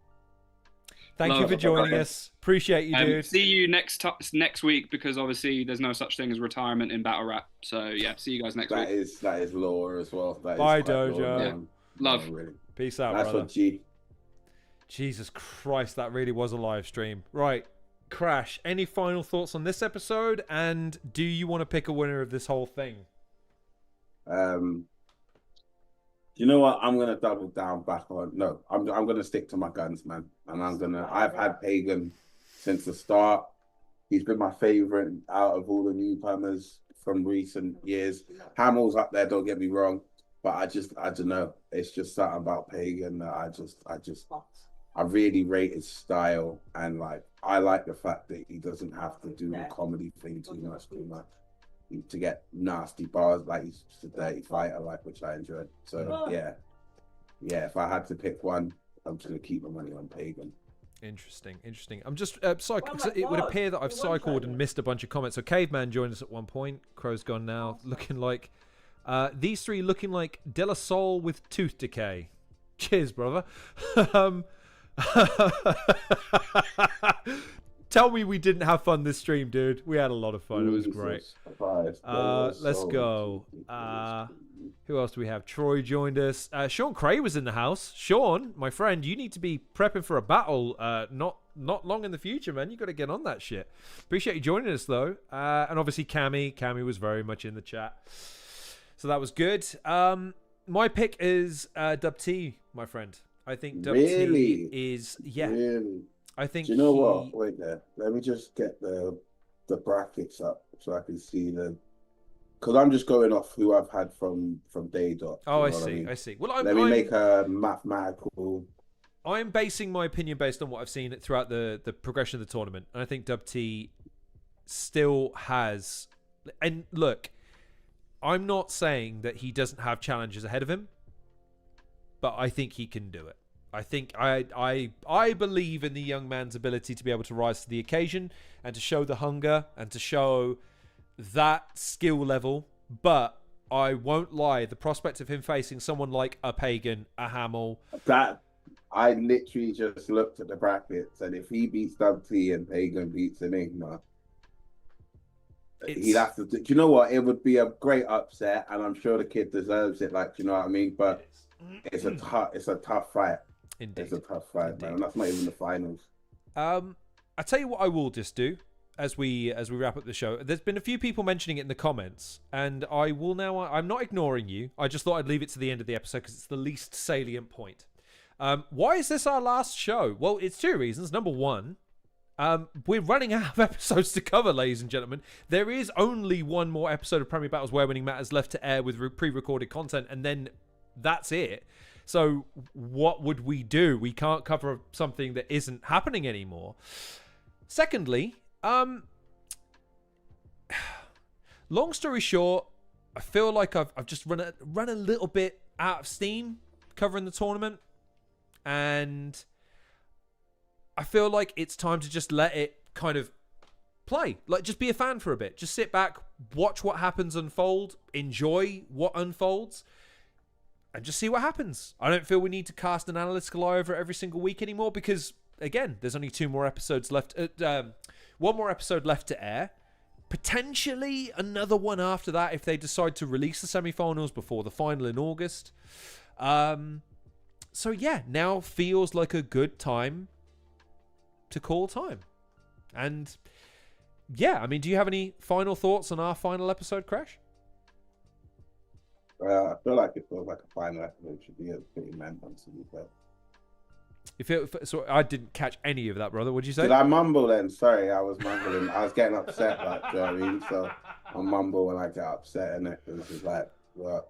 Thank you for joining us. Appreciate you, dude. See you next week, because obviously there's no such thing as retirement in battle rap. So yeah, see you guys next week. That is lore as well. Bye, DoeJoe. Yeah. Love. Really. Peace out, brother. What G. Jesus Christ, that really was a live stream. Right, Crash, any final thoughts on this episode? And do you want to pick a winner of this whole thing? You know what? I'm gonna double down back on. No, I'm gonna stick to my guns, man. And I've had Pagan since the start. He's been my favorite out of all the newcomers from recent years. Hamill's up there, don't get me wrong, but I don't know. It's just something about Pagan that I really rate his style, and like I like the fact that he doesn't have to do the comedy thing too much to get nasty bars. Like he's just a dirty fighter, like, which I enjoyed. So yeah. If I had to pick one, I'm just gonna keep my money on Pagan. Interesting. I'm just it would appear that I've cycled and missed a bunch of comments. So Caveman joined us at one point. Crow's gone now, looking like these three looking like De La Soul with tooth decay. Cheers, brother. Tell me we didn't have fun this stream, dude. We had a lot of fun. It was great. Let's go. Who else do we have? Troy joined us. Sean Cray was in the house. Sean, my friend, you need to be prepping for a battle not long in the future, man. You got to get on that shit. Appreciate you joining us, though. And obviously Cammy was very much in the chat. So that was good. My pick is Dubtee, my friend. I think Dubtee is Really? I think. Do you know what? Wait there. Let me just get the brackets up so I can see the. Because I'm just going off who I've had from DoeJoe. Oh, I see. I see. Well, let me make a mathematical. I'm basing my opinion based on what I've seen throughout the progression of the tournament, and I think Dubtee still has. And look, I'm not saying that he doesn't have challenges ahead of him, but I think he can do it. I think I believe in the young man's ability to be able to rise to the occasion and to show the hunger and to show that skill level. But I won't lie. The prospect of him facing someone like a Pagan, a Hamill. That I literally just looked at the brackets, and if he beats Dubtee and Pagan beats Enigma, he'd have to. Do you know what? It would be a great upset, and I'm sure the kid deserves it. Like, do you know what I mean? But it's a tough fight. Indeed. It's a tough fight, man. And that's not even the finals. I tell you what, I will just do as we wrap up the show. There's been a few people mentioning it in the comments, and I will now. I'm not ignoring you. I just thought I'd leave it to the end of the episode because it's the least salient point. Why is this our last show? Well, it's 2 reasons. Number 1, we're running out of episodes to cover, ladies and gentlemen. There is only one more episode of Premier Battles Where Winning Matters left to air with pre-recorded content, and then that's it. So what would we do? We can't cover something that isn't happening anymore. Secondly, long story short, I feel like I've just run a little bit out of steam covering the tournament, and I feel like it's time to just let it kind of play. Like, just be a fan for a bit. Just sit back, watch what happens unfold, enjoy what unfolds, and just see what happens. I don't feel we need to cast an analytical eye over it every single week anymore because, again, there's only 2 more episodes left. 1 more episode left to air. Potentially another one after that if they decide to release the semi-finals before the final in August. So, yeah, now feels like a good time to call time. And, yeah, I mean, do you have any final thoughts on our final episode, Crash? I feel like it feels like a final episode should be a pretty mental to be fair. So I didn't catch any of that, brother. What did you say? Did I mumble then? Sorry, I was mumbling. I was getting upset, like, do you know what I mean? So I mumble when I get upset, and this is like, well,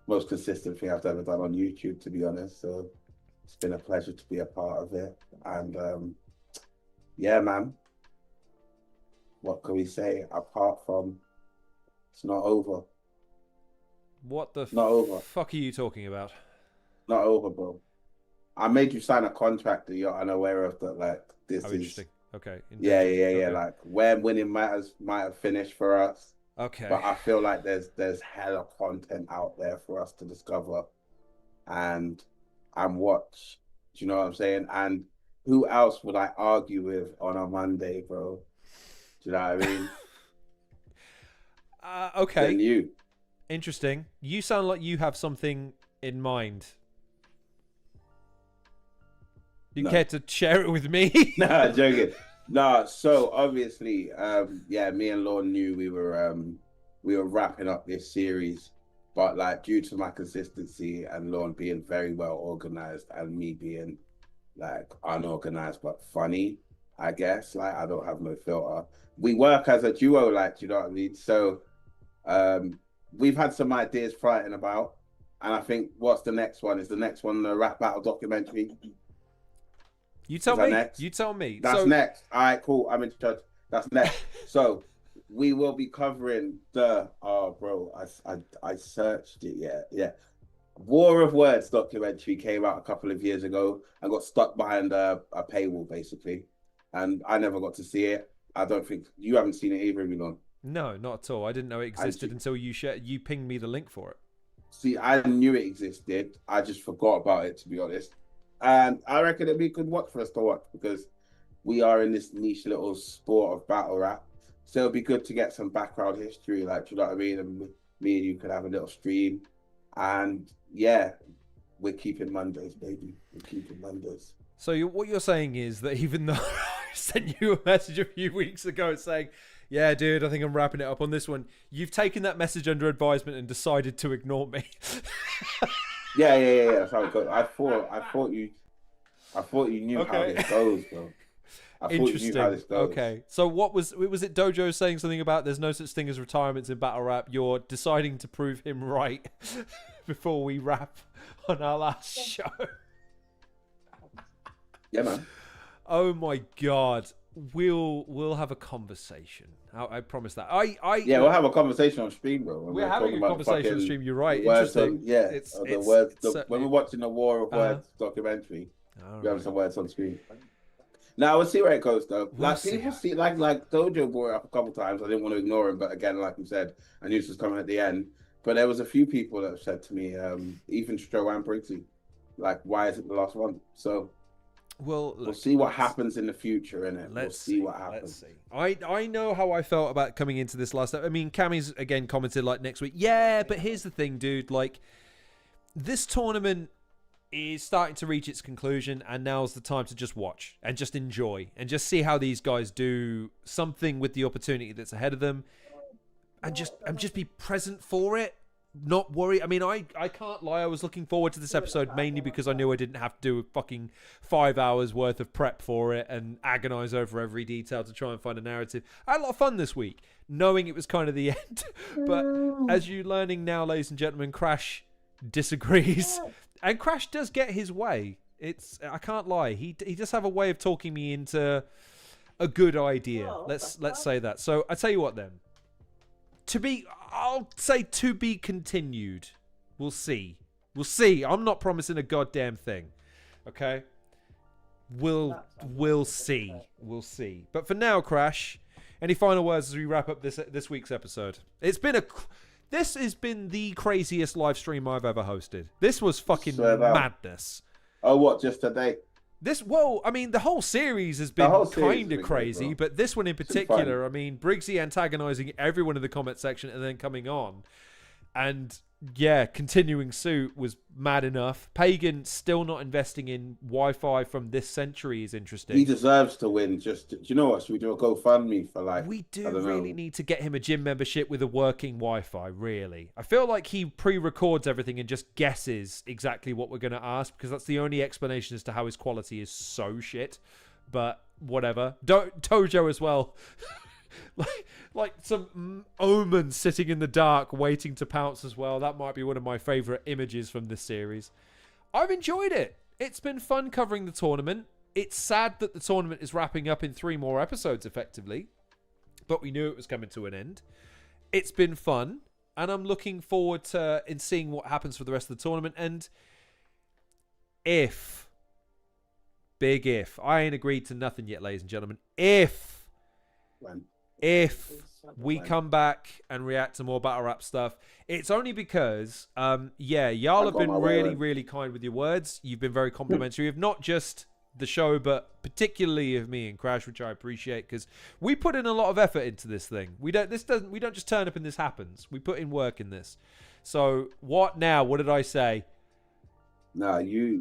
most consistent thing I've ever done on YouTube, to be honest. So it's been a pleasure to be a part of it. And yeah, man, what can we say apart from it's not over? What the not over. Fuck are you talking about? Not over, bro. I made you sign a contract that you're unaware of, that like this is interesting. Okay. Yeah. Like where winning matters might have finished for us. Okay. But I feel like there's hella content out there for us to discover and watch. Do you know what I'm saying? And who else would I argue with on a Monday, bro? Do you know what I mean? Okay. Than you. Interesting. You sound like you have something in mind. You care to share it with me? Nah, joking. No, so obviously, yeah, me and Lorne knew we were wrapping up this series, but like due to my consistency and Lorne being very well organized and me being like unorganized but funny, I guess, like I don't have no filter. We work as a duo, like, do you know what I mean? So we've had some ideas fighting about, and I think what's the next one? Is the next one the rap battle documentary? You tell me. Next? You tell me. That's next. All right, cool. I'm in charge. That's next. So we will be covering I searched it. Yeah. War of Words documentary came out a couple of years ago and got stuck behind a paywall basically, and I never got to see it. I don't think you haven't seen it either, Elon. No, not at all. I didn't know it existed until you pinged me the link for it. See, I knew it existed. I just forgot about it, to be honest. And I reckon it'd be a good watch for us to watch because we are in this niche little sport of battle rap. So it'd be good to get some background history, like, do you know what I mean? And me and you could have a little stream. And yeah, we're keeping Mondays, baby. We're keeping Mondays. So what you're saying is that even though I sent you a message a few weeks ago saying, yeah, dude, I think I'm wrapping it up on this one, you've taken that message under advisement and decided to ignore me. Yeah. That's how it goes. I thought you knew how this goes, bro. I thought you knew how this goes. Okay. So was it DoeJoe saying something about there's no such thing as retirements in battle rap? You're deciding to prove him right before we wrap on our last show. Yeah, man. Oh my God. We'll have a conversation. I promise that. We'll have a conversation on stream, bro. We're having a conversation on stream. You're right. Interesting. When we're watching the War of Words documentary, we have some words on screen. Now we'll see where it goes, though. People see, like DoeJoe brought it up a couple times. I didn't want to ignore him, but again, like you said, I knew this was coming at the end. But there was a few people that have said to me, even Stro and Briggsy, like, why is it the last one? So we'll see what happens in the future, innit? We'll see what happens. Let's see. I know how I felt about coming into this last. I mean, Cammy's again commented like next week. Yeah, but here's the thing, dude. Like, this tournament is starting to reach its conclusion, and now's the time to just watch and just enjoy and just see how these guys do something with the opportunity that's ahead of them, and just be present for it. Not worry. I mean, I can't lie. I was looking forward to this episode mainly because I knew I didn't have to do a fucking 5 hours worth of prep for it and agonize over every detail to try and find a narrative. I had a lot of fun this week, knowing it was kind of the end. But as you're learning now, ladies and gentlemen, Crash disagrees, and Crash does get his way. I can't lie. He does have a way of talking me into a good idea. Let's say that. So I tell you what then. I'll say to be continued. We'll see. I'm not promising a goddamn thing. Okay? We'll see. But for now, Crash, any final words as we wrap up this week's episode? This has been the craziest live stream I've ever hosted. This was fucking madness. Oh, what? Just today? I mean, the whole series has been kind of crazy, but this one in particular, I mean, Briggsy antagonizing everyone in the comment section and then coming on. And yeah, continuing suit was mad enough. Pagan still not investing in Wi-Fi from this century is interesting. He deserves to win. Do you know what? Should we do a GoFundMe for like? We do really need to get him a gym membership with a working Wi-Fi. Really, I feel like he pre-records everything and just guesses exactly what we're going to ask because that's the only explanation as to how his quality is so shit. But whatever. DoeJoe as well. like some omen sitting in the dark waiting to pounce as well. That might be one of my favorite images from this series. I've enjoyed it. It's been fun covering the tournament. It's sad that the tournament is wrapping up in 3 more episodes effectively, but we knew it was coming to an end. It's been fun, and I'm looking forward to seeing what happens for the rest of the tournament. And big if, I ain't agreed to nothing yet, ladies and gentlemen, if we come back and react to more battle rap stuff, it's only because, y'all have been really kind with your words. You've been very complimentary of not just the show, but particularly of me and Crash, which I appreciate because we put in a lot of effort into this thing. We don't just turn up and this happens. We put in work in this. So what now? What did I say? No,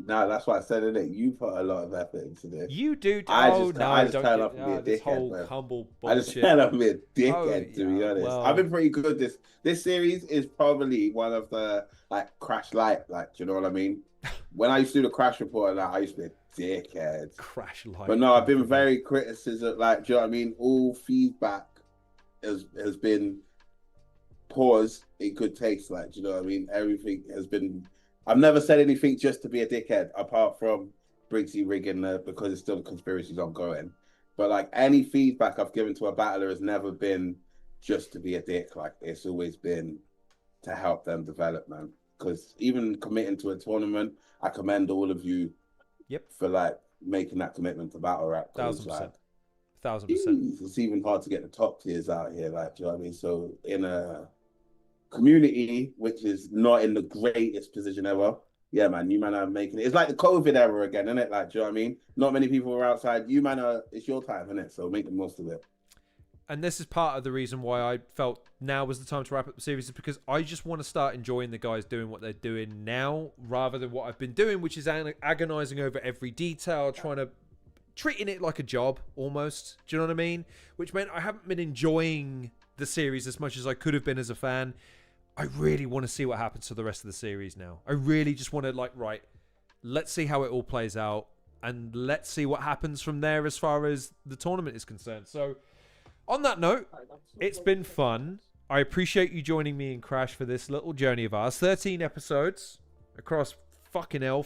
that's what I said, innit? You put a lot of effort into this. You do. I just turn up and be a dickhead, bro. Humble bullshit. I just turn up and be a dickhead, to be honest. Well, I've been pretty good. This series is probably one of the, like, Crash Light, like, do you know what I mean? When I used to do the Crash Report, I used to be a dickhead. Crash Light. But no, I've been very criticism, like, do you know what I mean? All feedback has been pause in good taste, like, do you know what I mean? Everything has been... I've never said anything just to be a dickhead, apart from Briggsy rigging because it's still the conspiracy's ongoing. But like any feedback I've given to a battler has never been just to be a dick. Like it's always been to help them develop, man. Because even committing to a tournament, I commend all of you. Yep. For like making that commitment to battle rap. 1000%. Like, 1000%. It's even hard to get the top tiers out here. Like, do you know what I mean? So in a community which is not in the greatest position ever, yeah, man, you man are making it. It's like the COVID era again, isn't it? Like, do you know what I mean? Not many people are outside. You man are, it's your time, isn't it? So make the most of it. And this is part of the reason why I felt now was the time to wrap up the series, is because I just want to start enjoying the guys doing what they're doing now, rather than what I've been doing, which is agonizing over every detail, treating it like a job almost. Do you know what I mean? Which meant I haven't been enjoying the series as much as I could have been as a fan. I really want to see what happens to the rest of the series now. I really just want to, right, let's see how it all plays out, and let's see what happens from there as far as the tournament is concerned. So, on that note, it's been fun. I appreciate you joining me and Crash for this little journey of ours. 13 episodes across fucking hell,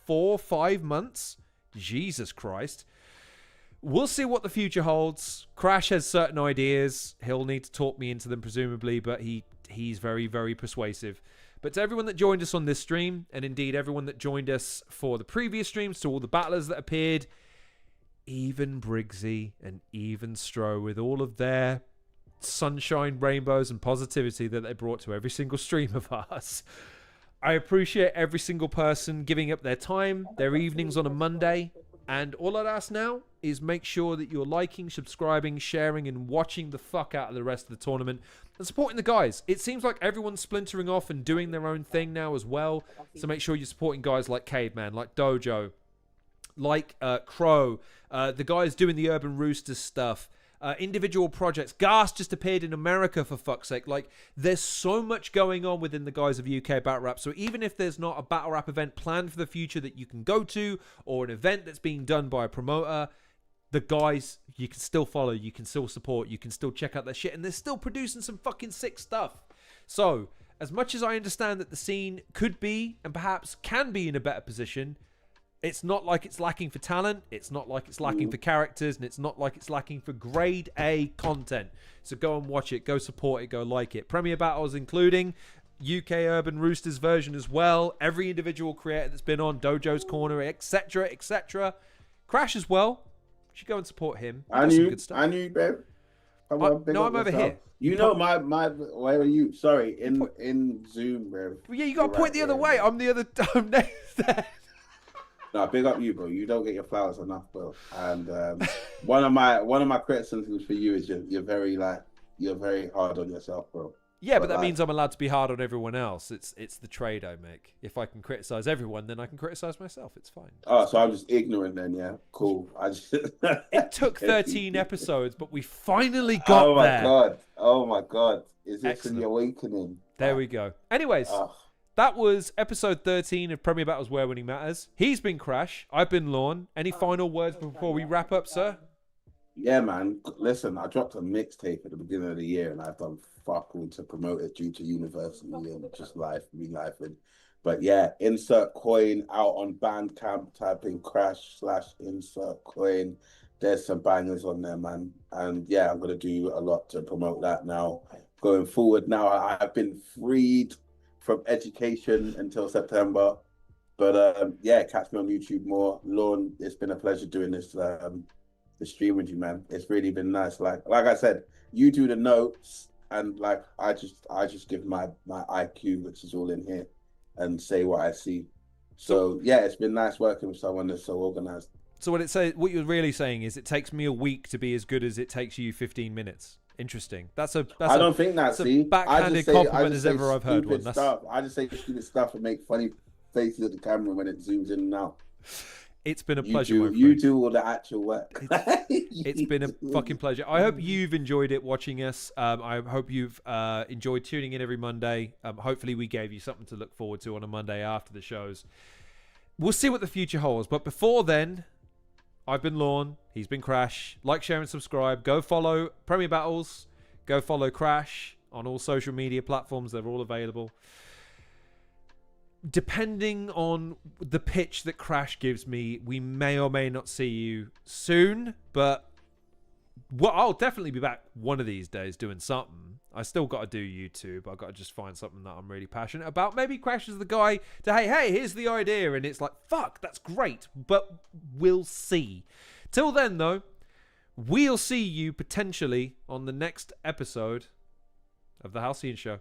4-5 months. Jesus Christ. We'll see what the future holds. Crash has certain ideas. He'll need to talk me into them, presumably, but he's very, very persuasive. But to everyone that joined us on this stream, and indeed everyone that joined us for the previous streams, to all the battlers that appeared, even Briggsy and even Stro, with all of their sunshine, rainbows, and positivity that they brought to every single stream of ours. I appreciate every single person giving up their time, their evenings on a Monday. And all I'd ask now is make sure that you're liking, subscribing, sharing, and watching the fuck out of the rest of the tournament and supporting the guys. It seems like everyone's splintering off and doing their own thing now as well. So make sure you're supporting guys like Caveman, like DoeJoe, like Crow, the guys doing the Urban Roosters stuff, individual projects. Gas just appeared in America, for fuck's sake. Like, there's so much going on within the guys of UK Battle Rap. So even if there's not a Battle Rap event planned for the future that you can go to, or an event that's being done by a promoter, the guys, you can still follow, you can still support, you can still check out their shit, and they're still producing some fucking sick stuff. So, as much as I understand that the scene could be, and perhaps can be, in a better position, it's not like it's lacking for talent, it's not like it's lacking for characters, and it's not like it's lacking for grade A content. So go and watch it, go support it, go like it. Premier Battles including UK Urban Roosters version as well, every individual creator that's been on, DoeJoe's Corner, etc, etc. Crash as well. You should go and support him. I knew, babe. No, I'm over here. You know my where are you? Sorry, in Zoom, bro. Yeah, you got to point the other way. I'm the other. I'm next there. No, big up you, bro. You don't get your flowers enough, bro. And one of my criticisms for you is you're very hard on yourself, bro. Yeah, but that means I'm allowed to be hard on everyone else. It's the trade I make. If I can criticize everyone, then I can criticize myself. It's fine. Oh, so I'm just ignorant then, yeah? Cool. It took 13 episodes, but we finally got there. Oh my god. Is this Excellent. an awakening? There we go. Anyways, that was episode 13 of Premier Battles Where Winning Matters. He's been Crash. I've been Lorne. Any final words before we wrap up, sir? Yeah, man. Listen, I dropped a mixtape at the beginning of the year, and I've done fuck all to promote it due to university and just life, me life. But yeah, insert coin out on Bandcamp. Type in Crash/insert coin. There's some bangers on there, man. And yeah, I'm gonna do a lot to promote that now. Going forward, now I've been freed from education until September. But yeah, catch me on YouTube more. Lorne, it's been a pleasure doing this. The stream with you, man. It's really been nice. Like I said, you do the notes, and like I just give my IQ, which is all in here, and say what I see. So yeah, it's been nice working with someone that's so organized. So what you're really saying is it takes me a week to be as good as it takes you 15 minutes. Interesting. That's a backhanded compliment as ever I've heard one. I just say stupid stuff and make funny faces at the camera when it zooms in and out. It's been a pleasure, my friend. You do all the actual work. It's been a fucking pleasure. I hope you've enjoyed it watching us. I hope you've enjoyed tuning in every Monday. Hopefully we gave you something to look forward to on a Monday after the shows. We'll see what the future holds. But before then, I've been Lorne. He's been Crash. Like, share, and subscribe. Go follow Premier Battles. Go follow Crash on all social media platforms. They're all available. Depending on the pitch that Crash gives me, we may or may not see you soon, but I'll definitely be back one of these days doing something. I still got to do YouTube. I've got to just find something that I'm really passionate about. Maybe Crash is the guy to, hey, here's the idea, and it's like, fuck, that's great, but we'll see. Till then, though, we'll see you potentially on the next episode of The Halcyon Show.